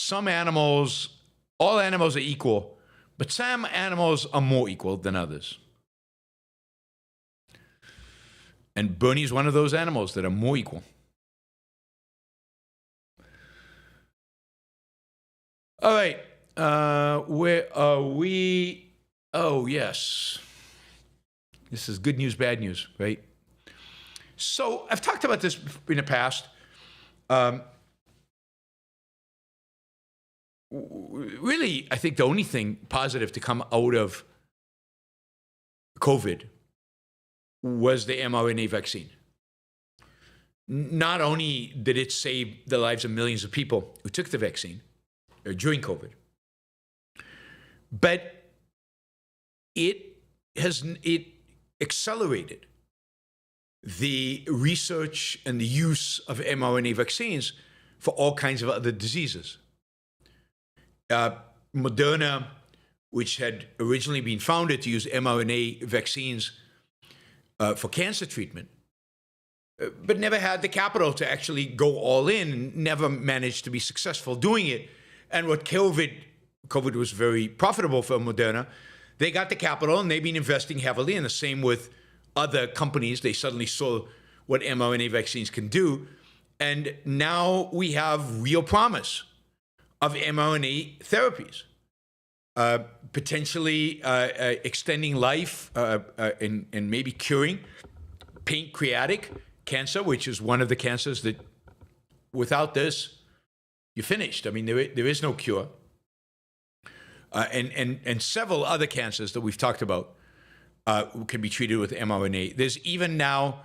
all animals are equal, but some animals are more equal than others. And Bernie's one of those animals that are more equal. All right. Where are we? Oh, yes. This is good news, bad news, right? So I've talked about this in the past. Really, I think the only thing positive to come out of COVID was the mRNA vaccine. Not only did it save the lives of millions of people who took the vaccine during COVID, but it accelerated the research and the use of mRNA vaccines for all kinds of other diseases. Moderna, which had originally been founded to use mRNA vaccines for cancer treatment, but never had the capital to actually go all in, never managed to be successful doing it. And what COVID was very profitable for Moderna. They got the capital and they've been investing heavily, and the same with other companies. They suddenly saw what mRNA vaccines can do. And now we have real promise of mRNA therapies, potentially extending life and maybe curing pancreatic cancer, which is one of the cancers that without this, you're finished. I mean, there is no cure. And several other cancers that we've talked about can be treated with mRNA. There's even now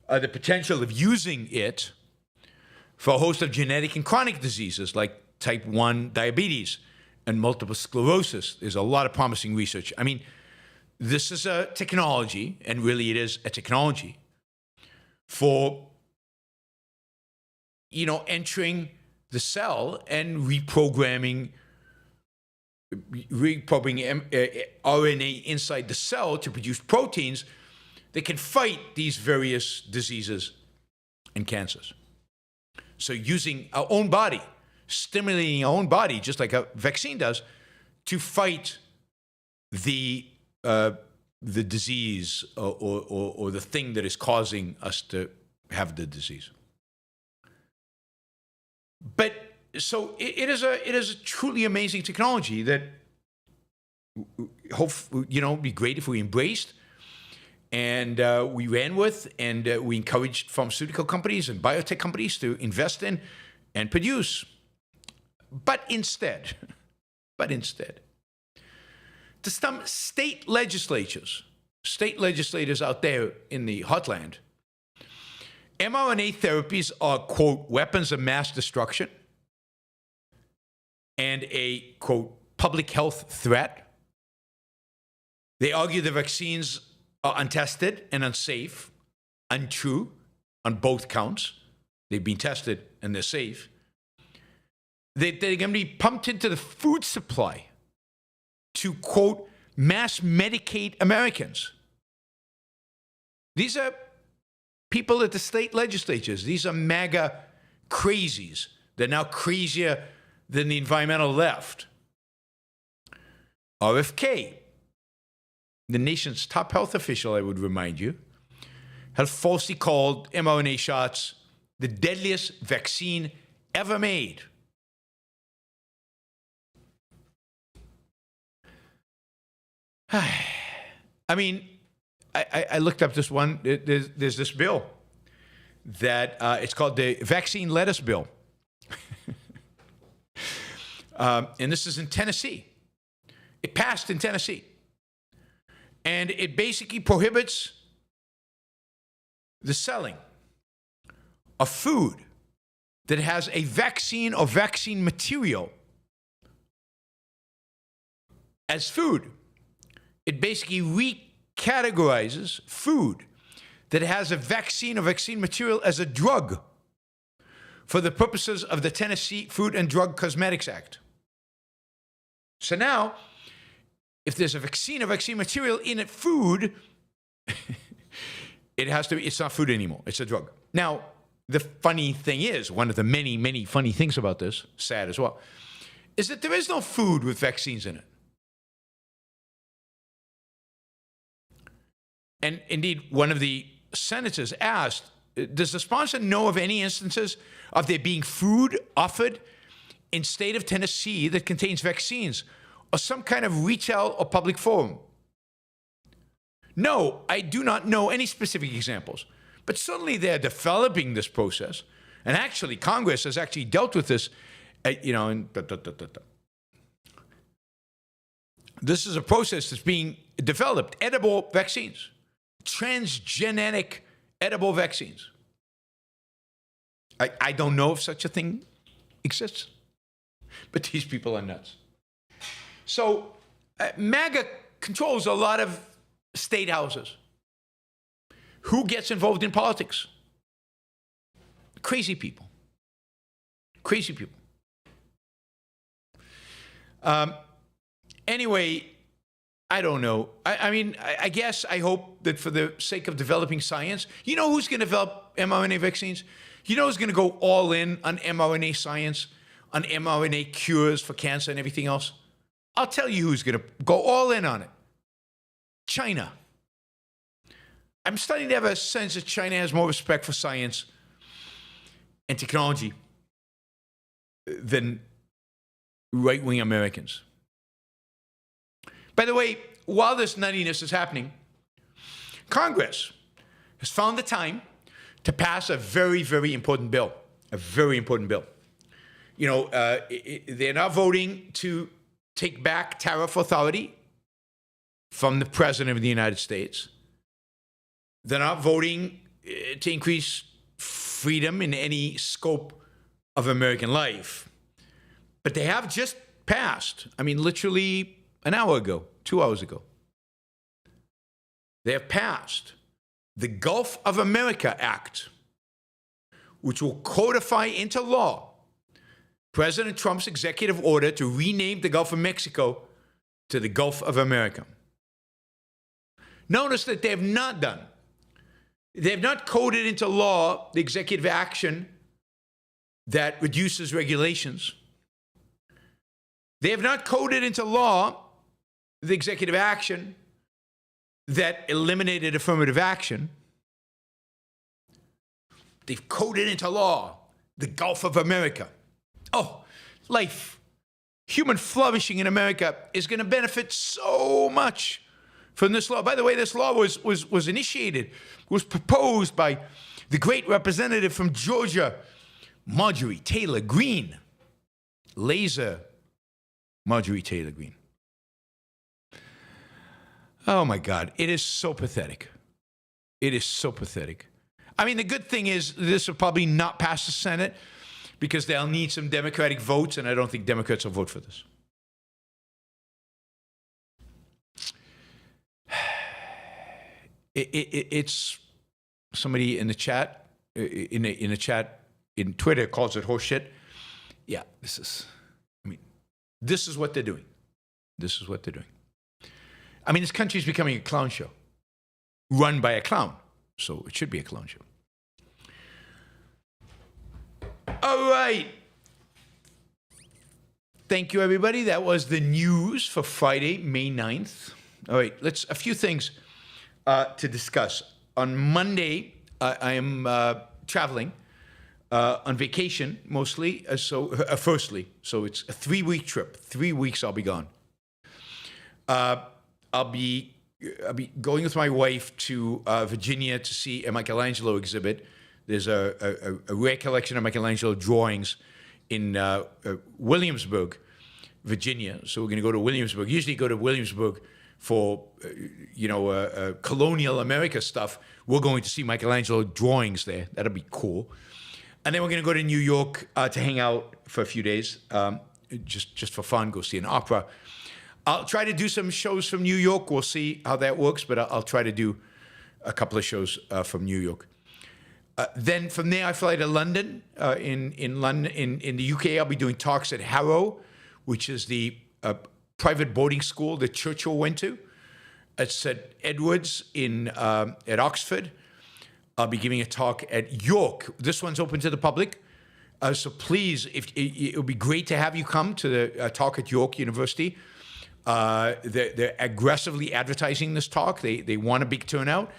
the potential of using it for a host of genetic and chronic diseases like type 1 diabetes and multiple sclerosis. There's a lot of promising research. I mean, this is a technology, and really it is a technology for, entering the cell and reprogramming RNA inside the cell to produce proteins that can fight these various diseases and cancers. So using our own body, stimulating our own body, just like a vaccine does, to fight the disease or the thing that is causing us to have the disease. But So it is a truly amazing technology that be great if we embraced and we ran with, and we encouraged pharmaceutical companies and biotech companies to invest in and produce. But instead, to some state legislators out there in the heartland, mRNA therapies are, quote, weapons of mass destruction and a, quote, public health threat. They argue the vaccines are untested and unsafe, untrue on both counts. They've been tested and they're safe. They're going to be pumped into the food supply to, quote, mass medicate Americans. These are people at the state legislatures. These are MAGA crazies. They're now crazier than the environmental left. RFK, the nation's top health official, I would remind you, had falsely called mRNA shots the deadliest vaccine ever made. I mean, I looked up this one. There's this bill that it's called the Vaccine Lettuce Bill. And this is in Tennessee. It passed in Tennessee. And it basically prohibits the selling of food that has a vaccine or vaccine material as food. It basically recategorizes food that has a vaccine or vaccine material as a drug for the purposes of the Tennessee Food and Drug Cosmetics Act. So now, if there's a vaccine or vaccine material in it, food, it's not food anymore. It's a drug. Now, the funny thing is, one of the many, many funny things about this, sad as well, is that there is no food with vaccines in it. And indeed, one of the senators asked, does the sponsor know of any instances of there being food offered in state of Tennessee that contains vaccines or some kind of retail or public forum? No, I do not know any specific examples. But certainly they're developing this process. And actually, Congress has actually dealt with this, This is a process that's being developed, edible vaccines, transgenic edible vaccines. I don't know if such a thing exists, but these people are nuts. So MAGA controls a lot of state houses. Who gets involved in politics? Crazy people. Crazy people. Anyway, I don't know. I guess I hope that for the sake of developing science, you know who's going to develop mRNA vaccines? You know who's going to go all in on mRNA science, on mRNA cures for cancer and everything else? I'll tell you who's going to go all in on it. China. I'm starting to have a sense that China has more respect for science and technology than right-wing Americans. By the way, while this nuttiness is happening, Congress has found the time to pass a very, very important bill. A very important bill. You know, they're now voting to take back tariff authority from the President of the United States. They're not voting to increase freedom in any scope of American life. But they have just passed, literally an hour ago, 2 hours ago. They have passed the Gulf of America Act, which will codify into law President Trump's executive order to rename the Gulf of Mexico to the Gulf of America. Notice that they have not done. They have not coded into law the executive action that reduces regulations. They have not coded into law the executive action that eliminated affirmative action. They've coded into law the Gulf of America. Oh, life, human flourishing in America is going to benefit so much from this law. By the way, this law was initiated, was proposed by the great representative from Georgia, Marjorie Taylor Greene. Laser Marjorie Taylor Greene. Oh my God, it is so pathetic. It is so pathetic. I mean, the good thing is this will probably not pass the Senate because they'll need some Democratic votes, and I don't think Democrats will vote for this. It's somebody in the chat, in the chat in Twitter calls it horseshit. Yeah, this is what they're doing. This is what they're doing. I mean, this country is becoming a clown show, run by a clown, so it should be a clown show. All right. Thank you, everybody. That was the news for Friday, May 9th. All right, a few things to discuss. On Monday, I am traveling on vacation, mostly. Firstly, so it's a 3-week trip. 3 weeks I'll be gone. I'll be going with my wife to Virginia to see a Michelangelo exhibit. There's a rare collection of Michelangelo drawings in Williamsburg, Virginia. So we're going to go to Williamsburg. Usually go to Williamsburg for, colonial America stuff. We're going to see Michelangelo drawings there. That'll be cool. And then we're going to go to New York to hang out for a few days, just for fun, go see an opera. I'll try to do some shows from New York. We'll see how that works, but I'll try to do a couple of shows from New York. Then from there, I fly to London. In London, in the UK, I'll be doing talks at Harrow, which is the private boarding school that Churchill went to. It's at Edwards at Oxford. I'll be giving a talk at York. This one's open to the public. So please, it would be great to have you come to the talk at York University. They're aggressively advertising this talk. They want a big turnout.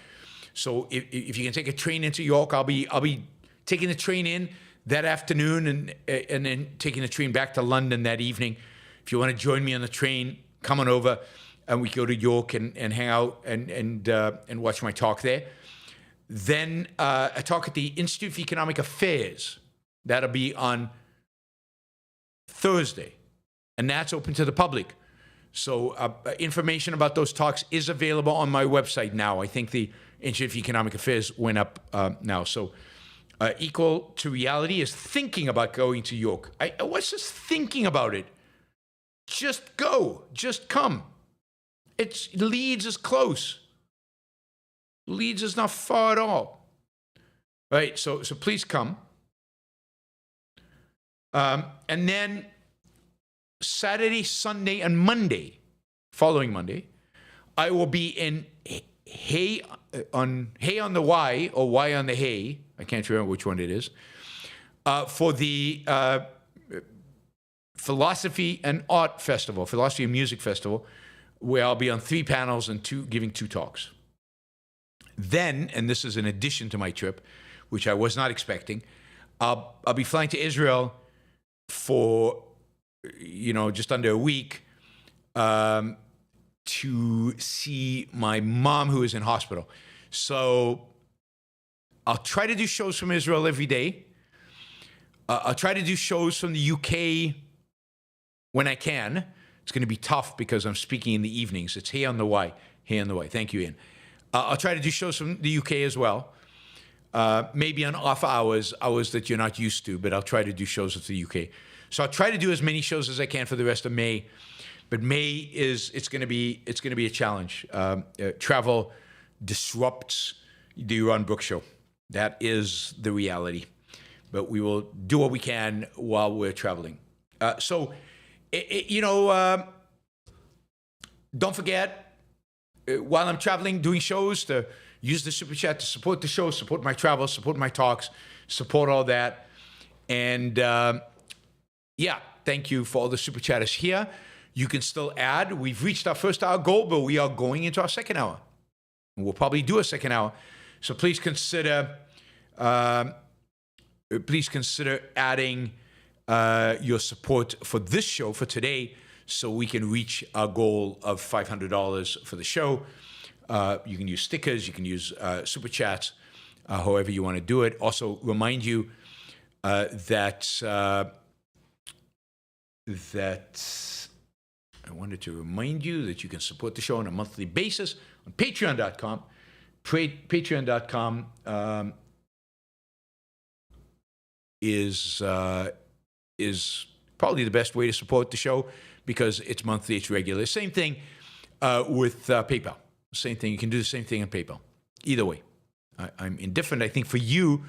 So if you can take a train into York, I'll be taking the train in that afternoon and then taking the train back to London that evening. If you want to join me on the train, come on over, and we go to York and hang out and watch my talk there. Then a talk at the Institute for Economic Affairs. That'll be on Thursday, and that's open to the public. So information about those talks is available on my website now. I think the Institute for Economic Affairs went up now. So Equal to Reality is thinking about going to York. I was just thinking about it. Just go. Just come. Leeds is close. Leeds is not far at all. Right, so please come. And then Saturday, Sunday, and Monday, following Monday, I will be in Hay on the Y or Y on the Hay. I can't remember which one it is. For the Philosophy and Art Festival, Philosophy and Music Festival, where I'll be on 3 panels and giving 2 talks. Then, and this is in addition to my trip, which I was not expecting, I'll be flying to Israel for just under a week to see my mom who is in hospital. So I'll try to do shows from Israel every day. I'll try to do shows from the UK when I can. It's going to be tough because I'm speaking in the evenings. It's Hay on the Y. Hay on the Y. Thank you, Ian. I'll try to do shows from the UK as well. Maybe on off hours that you're not used to, but I'll try to do shows with the UK. So I'll try to do as many shows as I can for the rest of May. But May it's going to be a challenge. Travel disrupts the Yaron Brook show. That is the reality. But we will do what we can while we're traveling. Don't forget, while I'm traveling, doing shows, to use the super chat to support the show, support my travel, support my talks, support all that. And thank you for all the super chatters here. You can still add. We've reached our first hour goal, but we are going into our second hour. We'll probably do a second hour. So please consider adding your support for this show for today, so we can reach our goal of $500 for the show. You can use stickers, you can use super chats, however you want to do it. Also, remind you that I wanted to remind you that you can support the show on a monthly basis on Patreon.com. Patreon.com is probably the best way to support the show because it's monthly, it's regular. Same thing with PayPal. Same thing. You can do the same thing on PayPal. Either way, I'm indifferent. I think for you,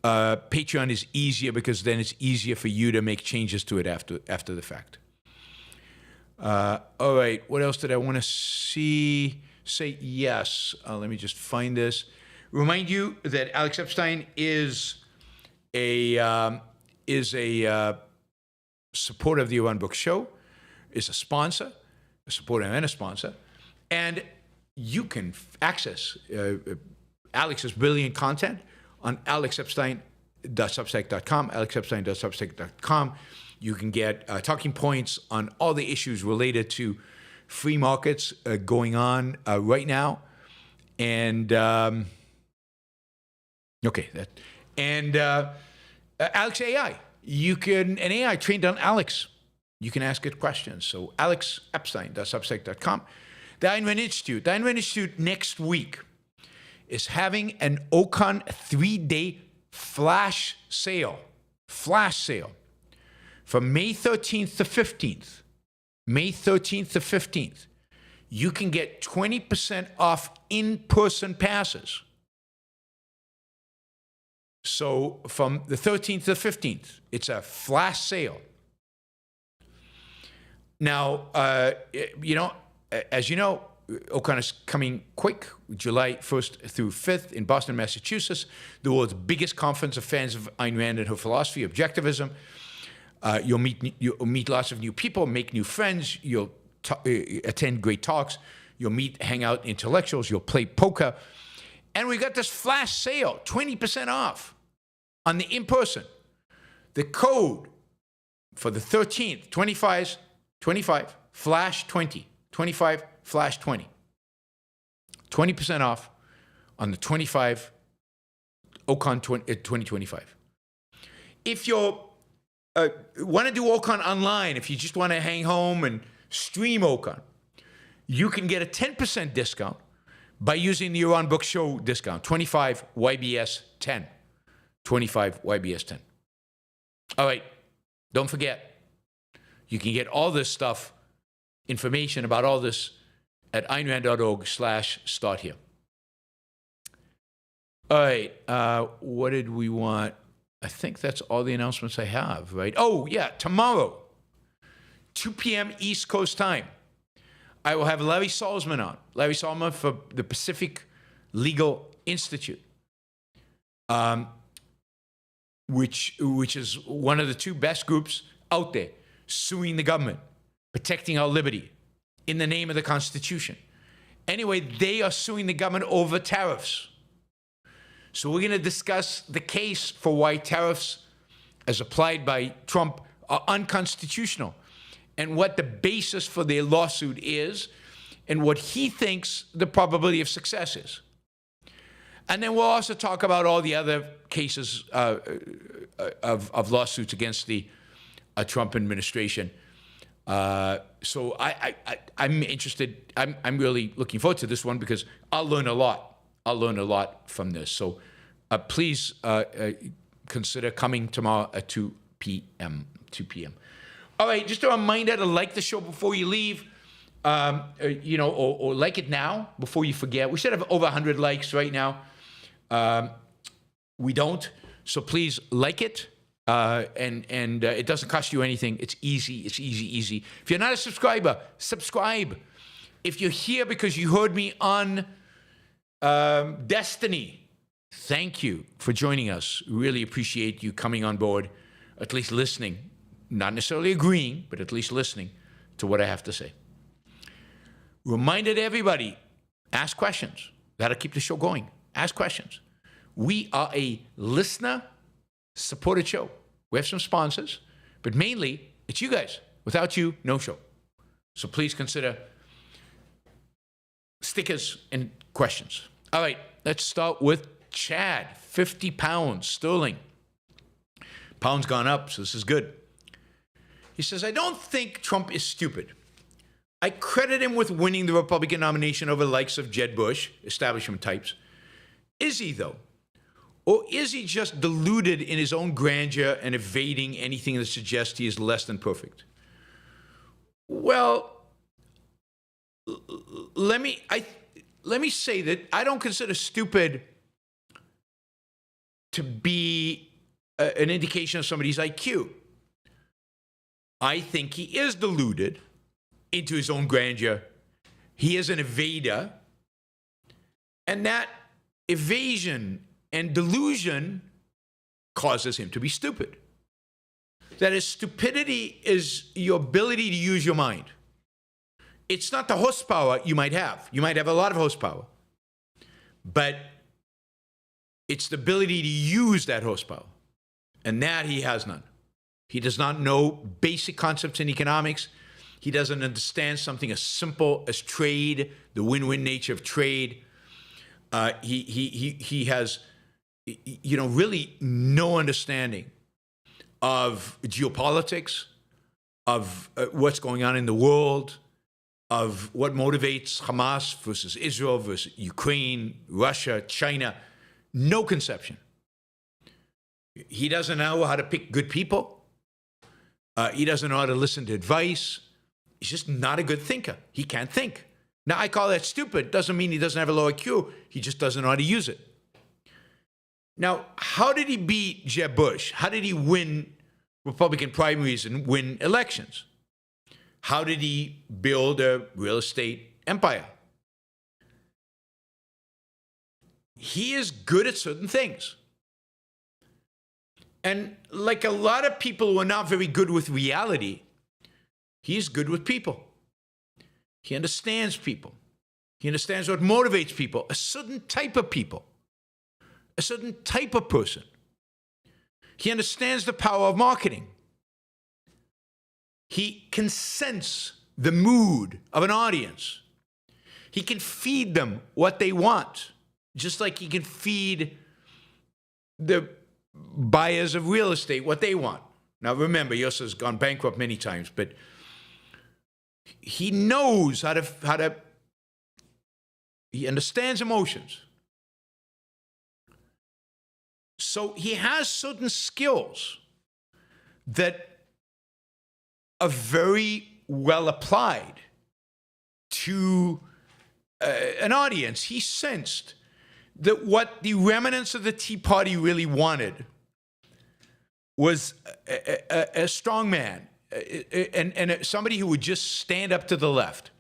Patreon is easier because then it's easier for you to make changes to it after the fact. All right. What else did I want to say yes? Let me just find this. Remind you that Alex Epstein is a supporter of the Yaron Brook Show, is a sponsor, a supporter and a sponsor, and you can access Alex's brilliant content on alexepstein.substack.com, alexepstein.substack.com. You can get talking points on all the issues related to free markets going on right now. And, Alex AI. You can, an AI trained on Alex. You can ask it questions. So alexepstein.substack.com. The Ayn Rand Institute. The Ayn Rand Institute next week is having an Ocon 3-day flash sale. Flash sale. From May 13th to 15th. May 13th to 15th. You can get 20% off in-person passes. So from the 13th to the 15th, it's a flash sale. Now, as you know, Ocon is coming quick, July 1st through 5th in Boston, Massachusetts, the world's biggest conference of fans of Ayn Rand and her philosophy, objectivism. You'll meet lots of new people, make new friends. You'll attend great talks. You'll hang out intellectuals. You'll play poker. And we got this flash sale, 20% off on the in-person. The code for the 13th, 25, flash 20, 25, flash 20. 20% off on the 25 Ocon 2025. If you want to do Ocon online, if you just want to hang home and stream Ocon, you can get a 10% discount by using the Yaron Brook Show discount, 25 YBS 10. 25 YBS 10. All right, don't forget, you can get all this stuff, information about all this at aynrand.org/start here. All right, what did we want? I think that's all the announcements I have, right? Oh, yeah, tomorrow, 2 p.m. East Coast time, I will have Larry Salzman on. Larry Salzman for the Pacific Legal Institute, which is one of the two best groups out there suing the government, protecting our liberty in the name of the Constitution. Anyway, they are suing the government over tariffs. So we're going to discuss the case for why tariffs, as applied by Trump, are unconstitutional, and what the basis for their lawsuit is, and what he thinks the probability of success is. And then we'll also talk about all the other cases of lawsuits against the Trump administration. So I'm interested. I'm really looking forward to this one because I'll learn a lot. I'll learn a lot from this. So please consider coming tomorrow at 2 p.m. 2 p.m. All right, just a reminder to like the show before you leave, or like it now before you forget. We should have over 100 likes right now. We don't, so please like it, and it doesn't cost you anything. It's easy. It's easy. If you're not a subscriber, subscribe. If you're here because you heard me on Destiny, thank you for joining us. Really appreciate you coming on board, at least listening, not necessarily agreeing, but at least listening to what I have to say. Reminded everybody, ask questions. That'll keep the show going. Ask questions. We are a listener-supported show. We have some sponsors. But mainly, it's you guys. Without you, no show. So please consider stickers and questions. All right, let's start with Chad. 50 pounds sterling. Pound's gone up, so this is good. He says, I don't think Trump is stupid. I credit him with winning the Republican nomination over the likes of Jeb Bush, establishment types. Is he, though? Or is he just deluded in his own grandeur and evading anything that suggests he is less than perfect? Well, let me say that I don't consider stupid to be an indication of somebody's IQ. I think he is deluded into his own grandeur. He is an evader. And that evasion and delusion causes him to be stupid. That is, stupidity is your ability to use your mind. It's not the horsepower you might have. You might have a lot of horsepower. But it's the ability to use that horsepower. And that he has none. He does not know basic concepts in economics. He doesn't understand something as simple as trade, the win-win nature of trade. He has, really no understanding of geopolitics, of what's going on in the world, of what motivates Hamas versus Israel versus Ukraine, Russia, China. No conception. He doesn't know how to pick good people. He doesn't know how to listen to advice. He's just not a good thinker. He can't think. Now, I call that stupid. Doesn't mean he doesn't have a low IQ. He just doesn't know how to use it. Now, how did he beat Jeb Bush? How did he win Republican primaries and win elections? How did he build a real estate empire? He is good at certain things. And like a lot of people who are not very good with reality, he's good with people. He understands people. He understands what motivates people, a certain type of people, a certain type of person. He understands the power of marketing. He can sense the mood of an audience. He can feed them what they want, just like he can feed the buyers of real estate what they want. Now, remember, he also has gone bankrupt many times, but he knows how to he understands emotions. So he has certain skills that are very well applied to an audience. He sensed that what the remnants of the Tea Party really wanted was a strong man and somebody who would just stand up to the left.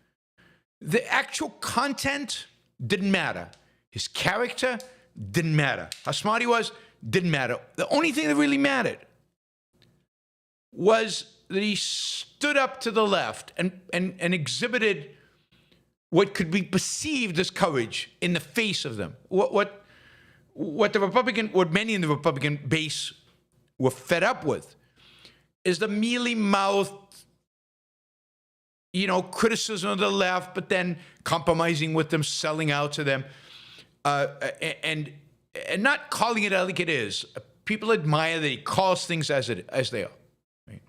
The actual content didn't matter. His character didn't matter. How smart he was didn't matter. The only thing that really mattered was that he stood up to the left and exhibited what could be perceived as courage in the face of them. What many in the Republican base were fed up with is the mealy-mouthed, criticism of the left, but then compromising with them, selling out to them, and not calling it out like it is. People admire that he calls things as they are. Right?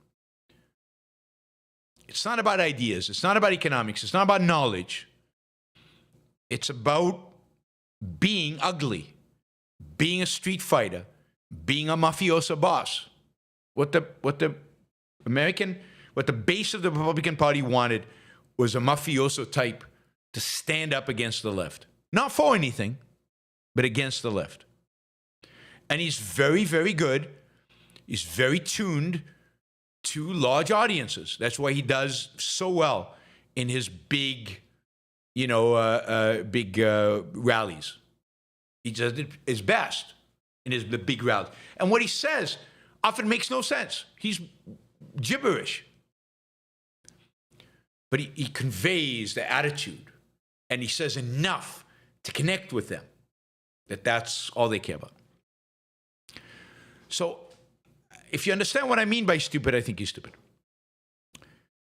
It's not about ideas. It's not about economics. It's not about knowledge. It's about being ugly, being a street fighter, being a mafioso boss. What the base of the Republican Party wanted was a mafioso type to stand up against the left. Not for anything, but against the left. And he's very, very good. He's very tuned to large audiences. That's why he does so well in his big rallies. He does his best in the big rallies. And what he says often makes no sense. He's gibberish. But he conveys the attitude, and he says enough to connect with them, that's all they care about. So if you understand what I mean by stupid, I think you're stupid.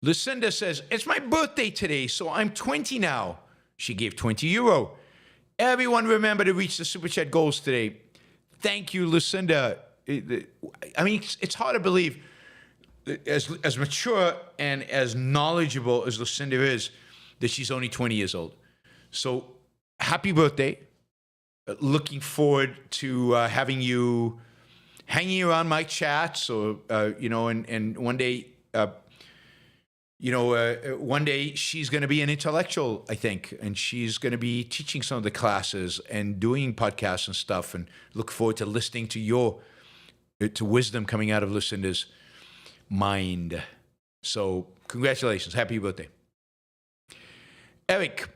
Lucinda says, it's my birthday today, so I'm 20 now. She gave 20 euro. Everyone remember to reach the Super Chat goals today. Thank you, Lucinda. I mean, it's hard to believe, as mature and as knowledgeable as Lucinda is, that she's only 20 years old. So happy birthday. Looking forward to having you hanging around my chats, or, and one day, one day she's going to be an intellectual, I think, and she's going to be teaching some of the classes and doing podcasts and stuff, and look forward to listening to to wisdom coming out of Lucinda's mind. So congratulations. Happy birthday. Eric,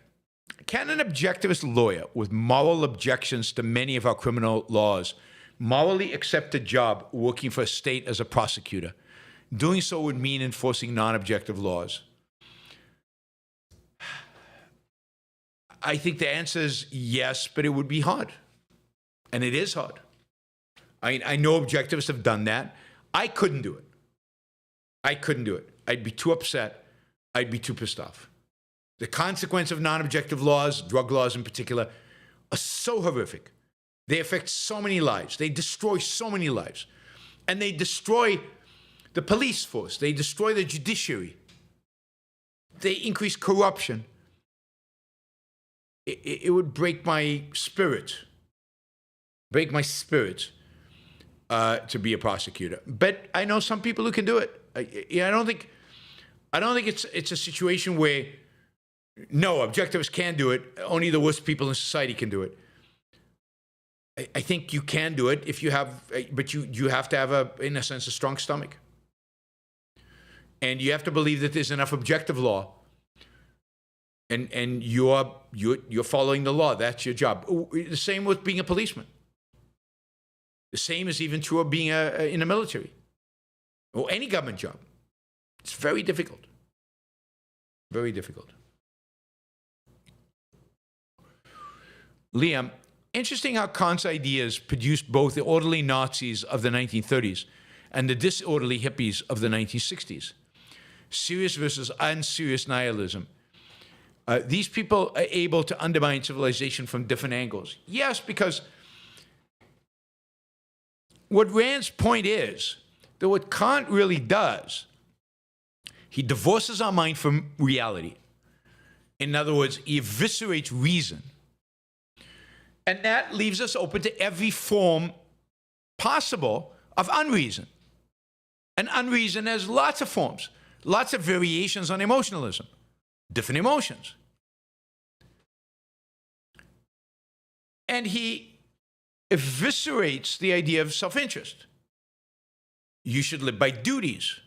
can an objectivist lawyer with moral objections to many of our criminal laws morally accept a job working for a state as a prosecutor? Doing so would mean enforcing non-objective laws. I think the answer is yes, but it would be hard. And it is hard. I know objectivists have done that. I couldn't do it. I'd be too upset. I'd be too pissed off. The consequence of non-objective laws, drug laws in particular, are so horrific. They affect so many lives. They destroy so many lives. And they destroy the police force. They destroy the judiciary. They increase corruption. It would break my spirit. To be a prosecutor. But I know some people who can do it. I don't think it's a situation where, no, objectivists can do it. Only the worst people in society can do it. I think you can do it if you have, but you have to have in a sense, a strong stomach. And you have to believe that there's enough objective law, and you're following the law. That's your job. The same with being a policeman. The same is even true of being in the military or any government job. It's very difficult. Very difficult. Liam, interesting how Kant's ideas produced both the orderly Nazis of the 1930s and the disorderly hippies of the 1960s. Serious versus unserious nihilism. These people are able to undermine civilization from different angles. Yes, because what Rand's point is that what Kant really does, he divorces our mind from reality. In other words, he eviscerates reason. And that leaves us open to every form possible of unreason. And unreason has lots of forms, lots of variations on emotionalism, different emotions. And he eviscerates the idea of self-interest. You should live by duties.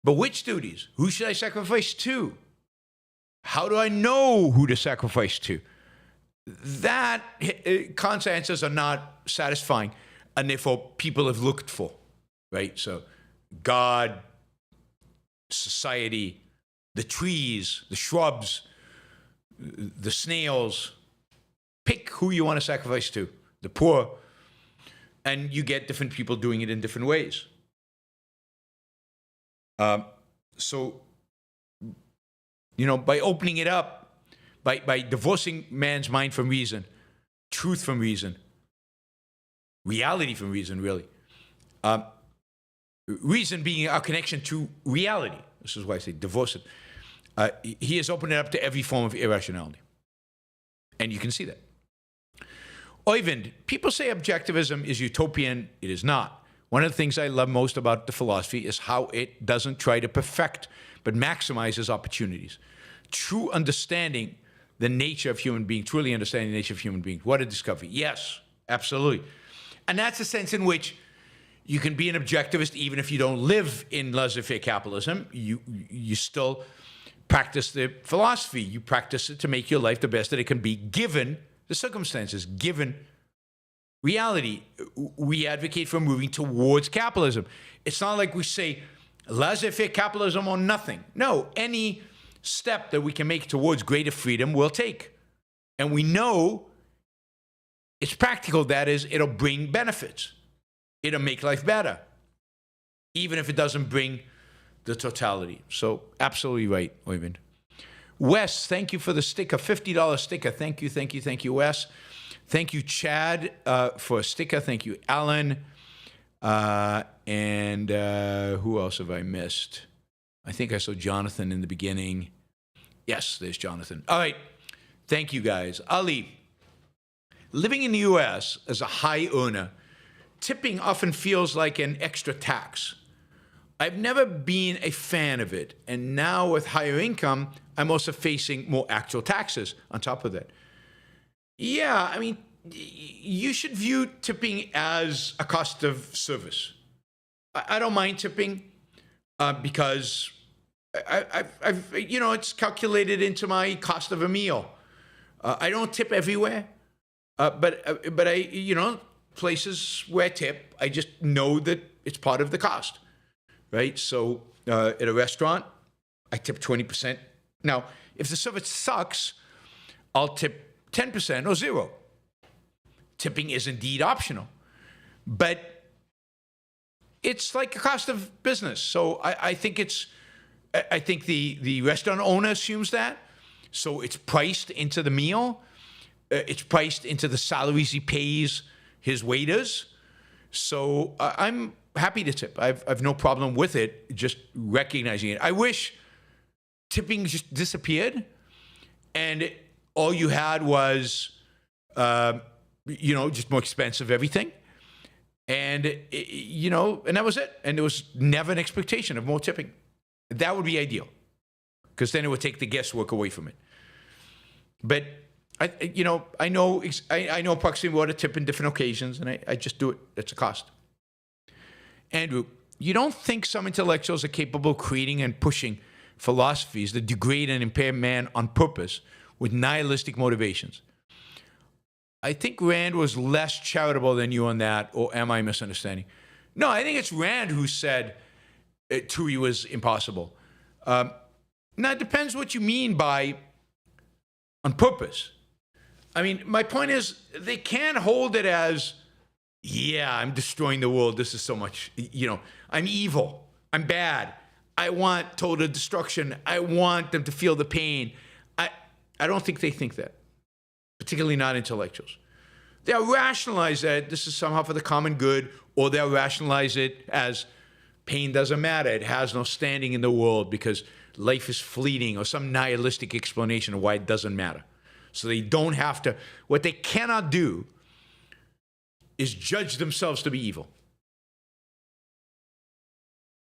But which duties? Who should I sacrifice to? How do I know who to sacrifice to? That, Kant's answers are not satisfying, and therefore people have looked for, right? So God, society, the trees, the shrubs, the snails. Pick who you want to sacrifice to, the poor, and you get different people doing it in different ways. So, by opening it up, by divorcing man's mind from reason, truth from reason, reality from reason, really. Reason being our connection to reality. This is why I say divorce it. He has opened it up to every form of irrationality. And you can see that. Oism, people say objectivism is utopian. It is not. One of the things I love most about the philosophy is how it doesn't try to perfect, but maximizes opportunities. True understanding the nature of human beings, truly understanding the nature of human beings. What a discovery. Yes, absolutely. And that's a sense in which you can be an objectivist even if you don't live in laissez-faire capitalism. You still practice the philosophy. You practice it to make your life the best that it can be given the circumstances, given reality. We advocate for moving towards capitalism. It's not like we say laissez-faire capitalism or nothing. No, any step that we can make towards greater freedom we'll take. And we know it's practical. That is, it'll bring benefits. It'll make life better. even if it doesn't bring the totality. So absolutely right, Oism. Wes, thank you for the sticker, $50 sticker. Thank you, Wes. Thank you, Chad, for a sticker. Thank you, Alan. And who else have I missed? I think I saw Jonathan in the beginning. Yes, there's Jonathan. All right. Thank you, guys. Ali, living in the U.S. as a high earner, tipping often feels like an extra tax. I've never been a fan of it, and now with higher income, I'm also facing more actual taxes on top of that. Yeah, I mean, you should view tipping as a cost of service. I don't mind tipping because I've it's calculated into my cost of a meal. I don't tip everywhere, but I places where I tip, I just know that it's part of the cost, right? So at a restaurant, I tip 20%. Now, if the service sucks, I'll tip 10% or zero. Tipping is indeed optional, but it's like a cost of business. So I think the restaurant owner assumes that. So it's priced into the meal. It's priced into the salaries he pays his waiters. So I'm happy to tip. I've no problem with it, just recognizing it. I wish tipping just disappeared and all you had was, just more expensive everything. And, and that was it. And there was never an expectation of more tipping. That would be ideal because then it would take the guesswork away from it. But, I know approximately what to tip in different occasions, and I just do it. It's a cost. Andrew, you don't think some intellectuals are capable of creating and pushing philosophies that degrade and impair man on purpose with nihilistic motivations? I think Rand was less charitable than you on that, or am I misunderstanding? No, I think it's Rand who said Tui was impossible. Now, it depends what you mean by on purpose. I mean, my point is they can't hold it as, yeah, I'm destroying the world. This is so much, I'm evil. I'm bad. I want total destruction. I want them to feel the pain. I don't think they think that, particularly not intellectuals. They'll rationalize that this is somehow for the common good, or they'll rationalize it as pain doesn't matter. It has no standing in the world because life is fleeting, or some nihilistic explanation of why it doesn't matter. So they don't have to, what they cannot do is judge themselves to be evil.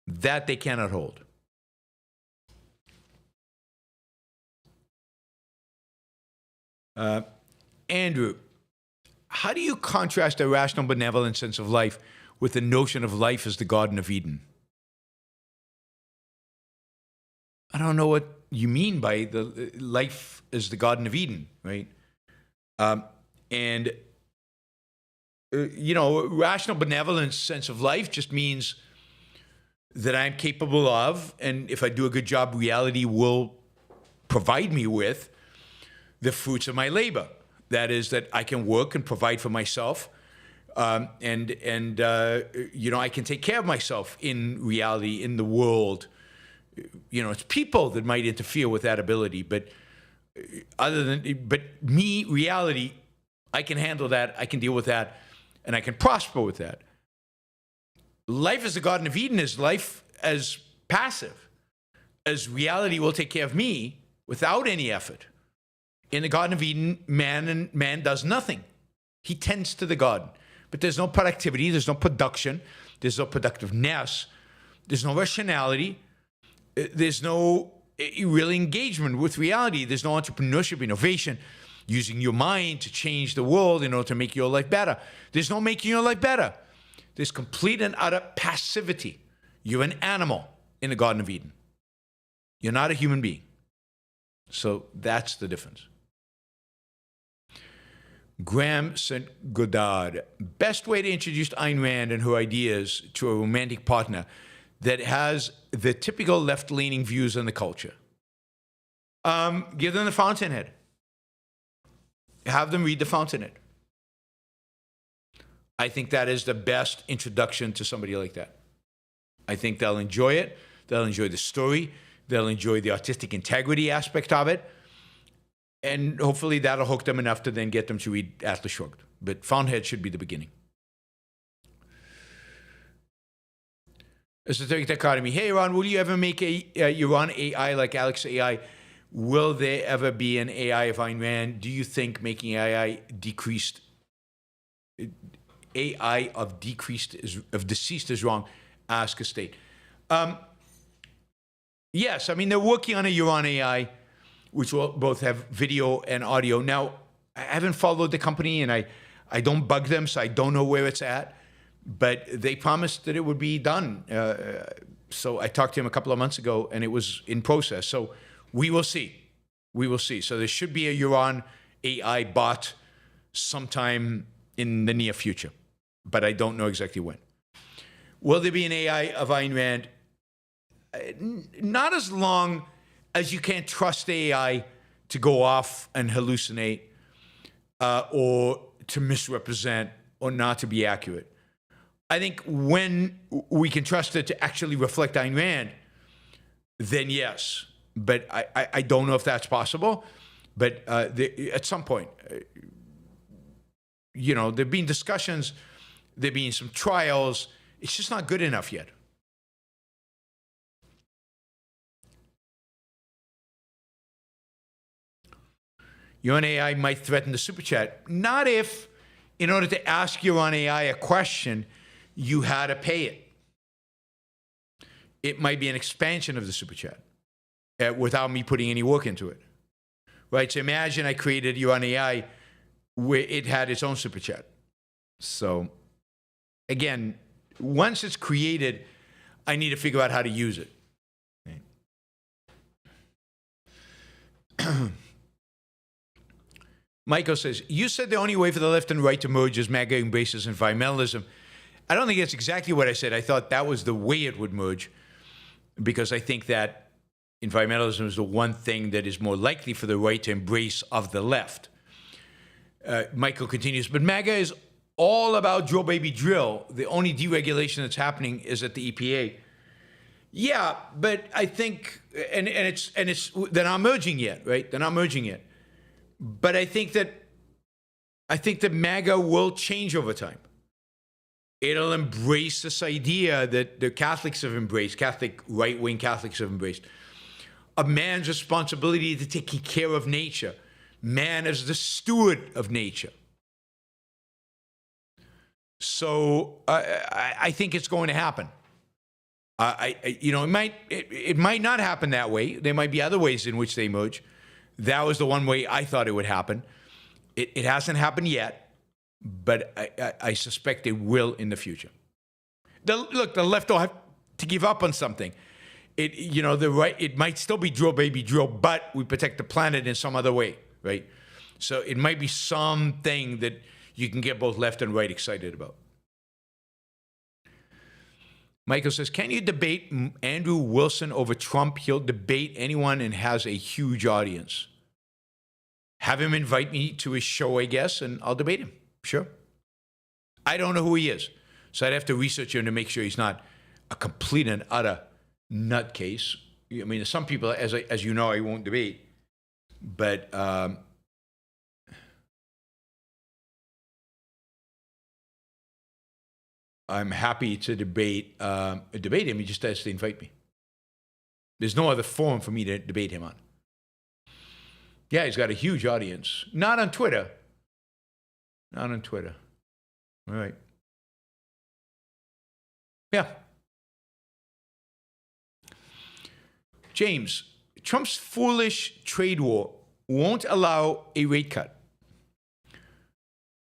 That they cannot hold. Andrew, how do you contrast a rational, benevolent sense of life with the notion of life as the Garden of Eden? I don't know what you mean by the life as the Garden of Eden, right? Rational, benevolent sense of life just means that I'm capable of, and if I do a good job, reality will provide me with the fruits of my labor. That is, that I can work and provide for myself, I can take care of myself in reality, in the world. It's people that might interfere with that ability, but me, reality, I can handle that, I can deal with that, and I can prosper with that. Life as the Garden of Eden is life as passive, as reality will take care of me without any effort. In the Garden of Eden, man does nothing. He tends to the garden. But there's no productivity, there's no production, there's no productiveness, there's no rationality, there's no real engagement with reality, there's no entrepreneurship, innovation, using your mind to change the world in order to make your life better. There's no making your life better. There's complete and utter passivity. You're an animal in the Garden of Eden. You're not a human being. So that's the difference. Graham St. Godard. Best way to introduce Ayn Rand and her ideas to a romantic partner that has the typical left-leaning views on the culture. Give them the Fountainhead. Have them read the Fountainhead. I think that is the best introduction to somebody like that. I think they'll enjoy it. They'll enjoy the story. They'll enjoy the artistic integrity aspect of it. And hopefully that'll hook them enough to then get them to read Atlas Shrugged. But Fountainhead should be the beginning. Esoteric Dichotomy. Hey, Yaron, will you ever make a Yaron AI like Alex AI? Will there ever be an AI of Ayn Rand? Do you think making AI of deceased is wrong? Ask a state. Yes, I mean, they're working on a Yaron AI, which will both have video and audio. Now, I haven't followed the company, and I don't bug them, so I don't know where it's at. But they promised that it would be done. So I talked to him a couple of months ago, and it was in process. So we will see. We will see. So there should be a Yaron AI bot sometime in the near future, but I don't know exactly when. Will there be an AI of Ayn Rand? Not as long as you can't trust AI to go off and hallucinate or to misrepresent or not to be accurate. I think when we can trust it to actually reflect Ayn Rand, then yes. But I don't know if that's possible. But at some point, there have been discussions, there have been some trials. It's just not good enough yet. Yaron AI might threaten the super chat. Not if, in order to ask Yaron AI a question, you had to pay it. It might be an expansion of the super chat without me putting any work into it. Right? So imagine I created Yaron AI where it had its own super chat. So again, once it's created, I need to figure out how to use it. Right? Michael says, you said the only way for the left and right to merge is MAGA embraces environmentalism. I don't think that's exactly what I said. I thought that was the way it would merge, because I think that environmentalism is the one thing that is more likely for the right to embrace of the left. Michael continues, but MAGA is all about drill baby drill. The only deregulation that's happening is at the EPA. Yeah, but I think, and it's they're not merging yet, right? They're not merging yet. But I think that MAGA will change over time. It'll embrace this idea that the Catholics have embraced, right-wing Catholics have embraced, of man's responsibility to take care of nature. Man as the steward of nature. So I think it's going to happen. It might not happen that way. There might be other ways in which they merge. That was the one way I thought it would happen. It hasn't happened yet, but I suspect it will in the future. The left will have to give up on something. The right, it might still be drill, baby, drill, but we protect the planet in some other way, right? So it might be something that you can get both left and right excited about. Michael says, can you debate Andrew Wilson over Trump? He'll debate anyone and has a huge audience. Have him invite me to his show, I guess, and I'll debate him. Sure. I don't know who he is, so I'd have to research him to make sure he's not a complete and utter nutcase. I mean, some people, as you know, I won't debate, but I'm happy to debate him. He just has to invite me. There's no other forum for me to debate him on. Yeah, he's got a huge audience. Not on Twitter. Not on Twitter. All right. Yeah. James, Trump's foolish trade war won't allow a rate cut.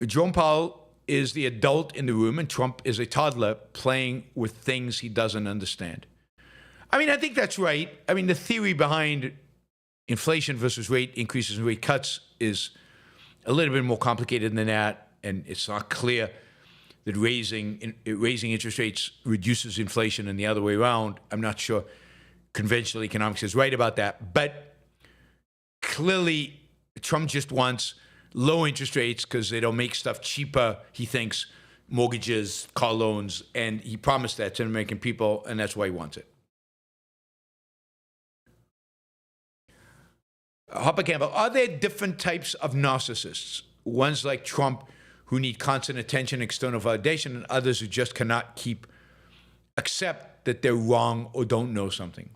Jerome Powell is the adult in the room, and Trump is a toddler playing with things he doesn't understand. I mean, I think that's right. I mean, the theory behind inflation versus rate increases and rate cuts is a little bit more complicated than that, and it's not clear that raising interest rates reduces inflation and the other way around. I'm not sure conventional economics is right about that, but clearly Trump just wants low interest rates because it'll make stuff cheaper, he thinks, mortgages, car loans, and he promised that to the American people, and that's why he wants it. Hopper Campbell, are there different types of narcissists? Ones like Trump who need constant attention, external validation, and others who just cannot accept that they're wrong or don't know something?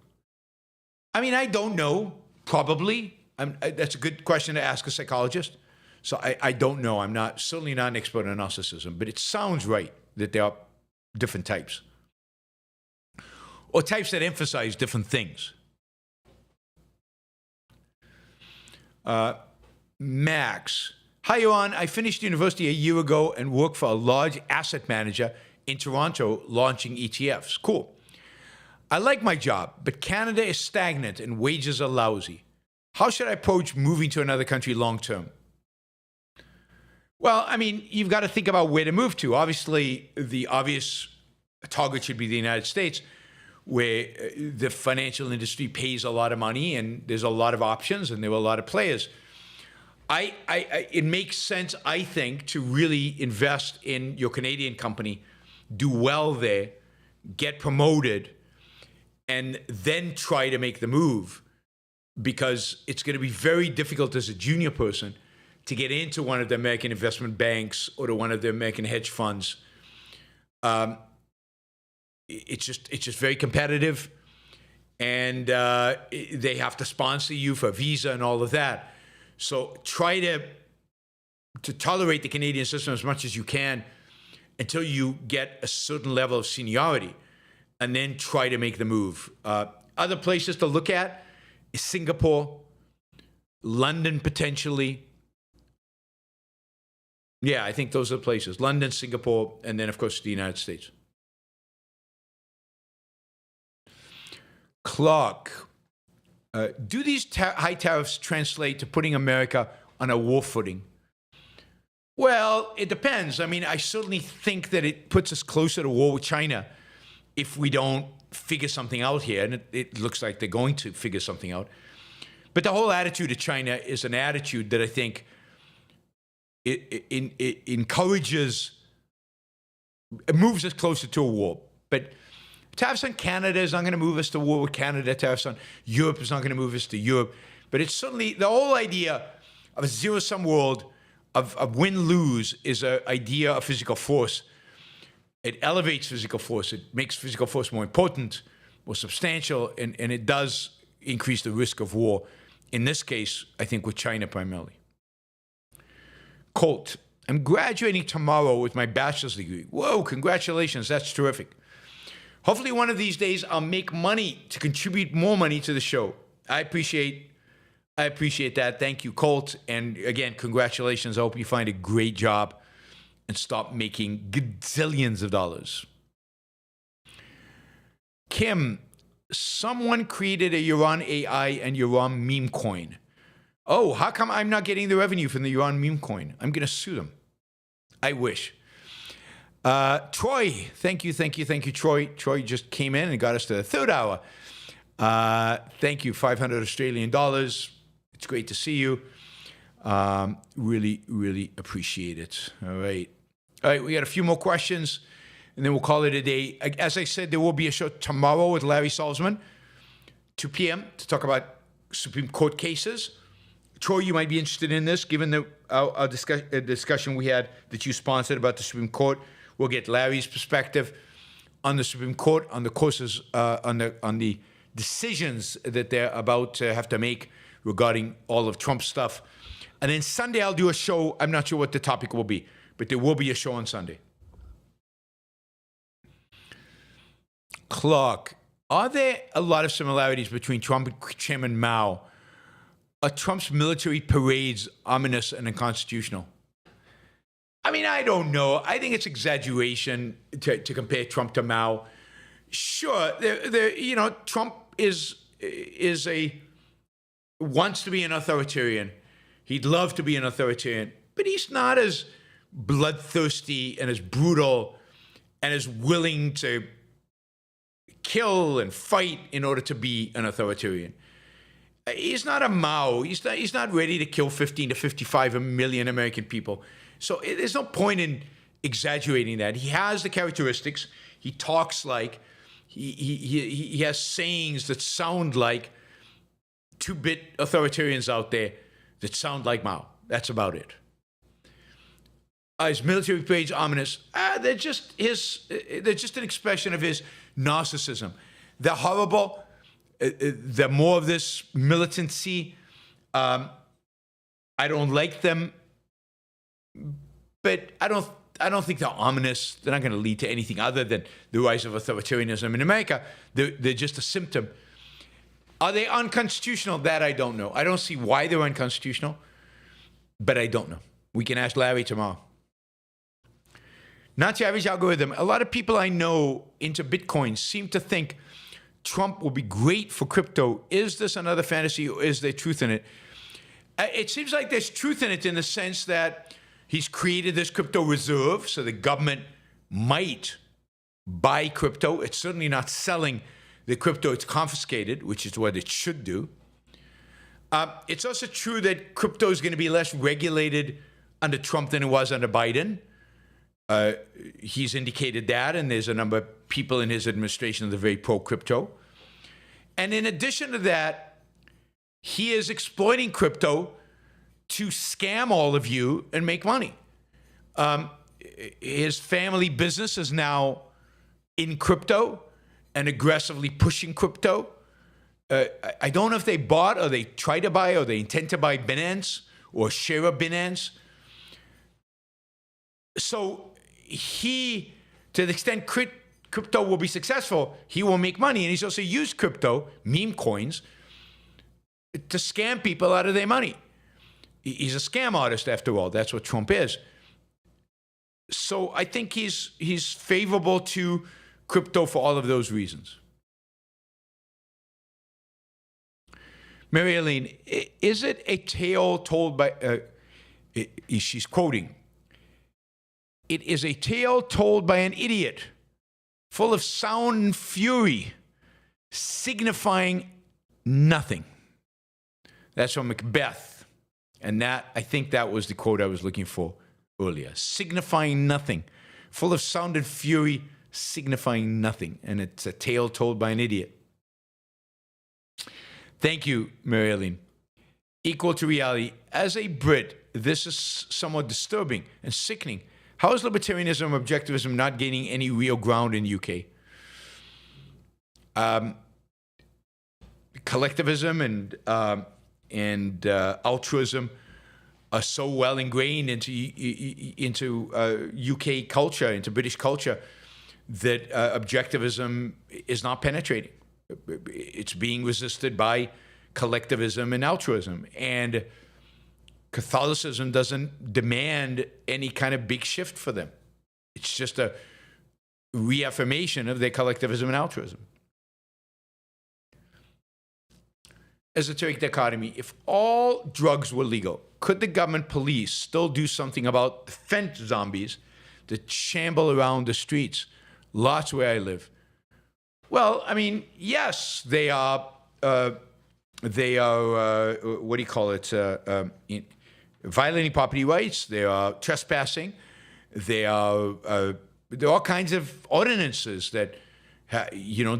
I mean, I don't know, probably. That's a good question to ask a psychologist. So I don't know. I'm certainly not an expert on narcissism, but it sounds right that there are different types. Or types that emphasize different things. Max. Hi, Yaron. I finished university a year ago and worked for a large asset manager in Toronto launching ETFs. Cool. I like my job, but Canada is stagnant and wages are lousy. How should I approach moving to another country long term? Well, I mean, you've got to think about where to move to. Obviously, the obvious target should be the United States, where the financial industry pays a lot of money and there's a lot of options and there are a lot of players. It makes sense, I think, to really invest in your Canadian company, do well there, get promoted, and then try to make the move, because it's going to be very difficult as a junior person to get into one of the American investment banks or to one of the American hedge funds. It's just very competitive, and they have to sponsor you for a visa and all of that. So try to tolerate the Canadian system as much as you can until you get a certain level of seniority, and then try to make the move. Other places to look at is Singapore, London potentially. Yeah, I think those are the places. London, Singapore, and then, of course, the United States. Clark, do these high tariffs translate to putting America on a war footing? Well, it depends. I mean, I certainly think that it puts us closer to war with China if we don't figure something out here, and it looks like they're going to figure something out. But the whole attitude of China is an attitude that I think it encourages, it moves us closer to a war. But tariffs on Canada is not going to move us to war with Canada. Tariffs on Europe is not going to move us to Europe. But it's certainly, the whole idea of a zero-sum world, of win-lose, is an idea of physical force. It elevates physical force. It makes physical force more important, more substantial, and it does increase the risk of war. In this case, I think with China primarily. Colt, I'm graduating tomorrow with my bachelor's degree. Whoa, congratulations. That's terrific. Hopefully one of these days I'll make money to contribute more money to the show. I appreciate that. Thank you, Colt. And again, congratulations. I hope you find a great job and stop making gazillions of dollars. Kim, someone created a Yaron AI and Yaron meme coin. Oh, how come I'm not getting the revenue from the Yaron meme coin? I'm going to sue them. I wish. Troy, thank you, Troy. Troy just came in and got us to the third hour. Thank you, 500 Australian dollars. It's great to see you. Really, really appreciate it. All right, we got a few more questions, and then we'll call it a day. As I said, there will be a show tomorrow with Larry Salzman, 2 p.m., to talk about Supreme Court cases. Troy, you might be interested in this, given our discussion we had that you sponsored about the Supreme Court. We'll get Larry's perspective on the Supreme Court, on the courses, on the decisions that they're about to have to make regarding all of Trump's stuff. And then Sunday, I'll do a show. I'm not sure what the topic will be, but there will be a show on Sunday. Clark, are there a lot of similarities between Trump and Chairman Mao? Are Trump's military parades ominous and unconstitutional? I mean, I don't know. I think it's exaggeration to compare Trump to Mao. Sure, Trump wants to be an authoritarian. He'd love to be an authoritarian, but he's not as bloodthirsty and as brutal and as willing to kill and fight in order to be an authoritarian. He's not a Mao. He's not ready to kill 15 to 55 million American people. So there's no point in exaggerating that. He has the characteristics. He talks like, he has sayings that sound like two-bit authoritarians out there that sound like Mao. That's about it. His military parades ominous. They're just an expression of his narcissism. They're horrible. They're more of this militancy. I don't like them, but I don't think they're ominous. They're not going to lead to anything other than the rise of authoritarianism in America. They're just a symptom. Are they unconstitutional? That I don't know. I don't see why they're unconstitutional, but I don't know. We can ask Larry tomorrow. Not the average algorithm. A lot of people I know into Bitcoin seem to think Trump will be great for crypto. Is this another fantasy, or is there truth in it? It seems like there's truth in it in the sense that he's created this crypto reserve, so the government might buy crypto. It's certainly not selling the crypto. It's confiscated, which is what it should do. It's also true that crypto is going to be less regulated under Trump than it was under Biden. He's indicated that, and there's a number of people in his administration that are very pro-crypto. And in addition to that, he is exploiting crypto to scam all of you and make money. His family business is now in crypto and aggressively pushing crypto. I don't know if they bought or they try to buy or they intend to buy Binance or share of Binance. So he, to the extent crypto will be successful, he will make money. And he's also used crypto, meme coins, to scam people out of their money. He's a scam artist, after all. That's what Trump is. So I think he's favorable to crypto for all of those reasons. Mary Elaine, is it a tale told by, she's quoting, "It is a tale told by an idiot, full of sound and fury, signifying nothing." That's from MacBeth. And that, I think that was the quote I was looking for earlier. Signifying nothing. Full of sound and fury, signifying nothing. And it's a tale told by an idiot. Thank you, Mary Ellen. Equal to reality. As a Brit, this is somewhat disturbing and sickening. How is libertarianism and objectivism not gaining any real ground in the UK? Collectivism and altruism are so well ingrained into UK culture, into British culture, that objectivism is not penetrating. It's being resisted by collectivism and altruism. And Catholicism doesn't demand any kind of big shift for them. It's just a reaffirmation of their collectivism and altruism. Esoteric dichotomy. If all drugs were legal, could the government police still do something about the fence zombies that shamble around the streets? Lots where I live. Well, I mean, yes, they are, what do you call it? Violating property rights. They are trespassing. There are all kinds of ordinances that,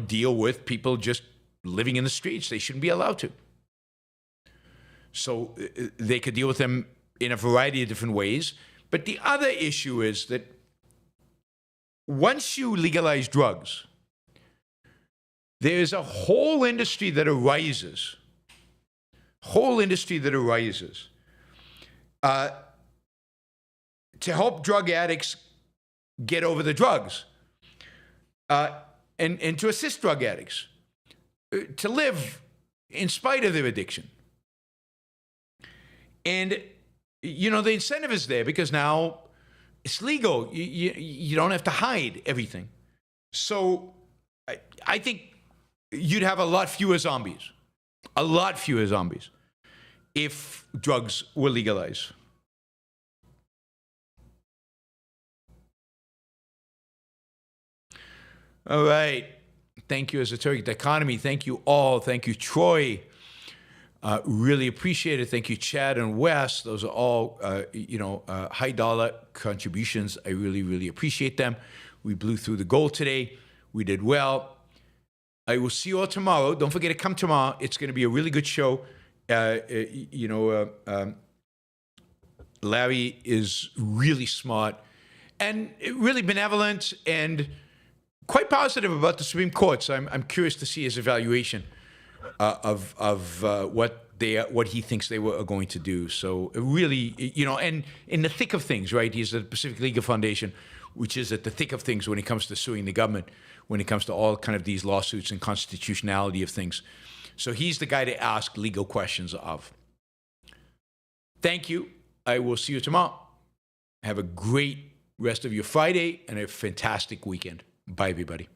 deal with people just living in the streets. They shouldn't be allowed to. So they could deal with them in a variety of different ways. But the other issue is that once you legalize drugs, there is a whole industry that arises, to help drug addicts get over the drugs, and to assist drug addicts to live in spite of their addiction. And, the incentive is there because now it's legal. You don't have to hide everything. So I think you'd have a lot fewer zombies if drugs were legalized. All right. Thank you, Esoteric Dichotomy. Thank you all. Thank you, Troy. Really appreciate it. Thank you, Chad and Wes. Those are all, high dollar contributions. I really, really appreciate them. We blew through the goal today. We did well. I will see you all tomorrow. Don't forget to come tomorrow. It's going to be a really good show. Larry is really smart and really benevolent and quite positive about the Supreme Court. So I'm curious to see his evaluation of what he thinks they are going to do. So really, and in the thick of things, right? He's at the Pacific Legal Foundation, which is at the thick of things when it comes to suing the government, when it comes to all kind of these lawsuits and constitutionality of things. So he's the guy to ask legal questions of. Thank you. I will see you tomorrow. Have a great rest of your Friday and a fantastic weekend. Bye, everybody.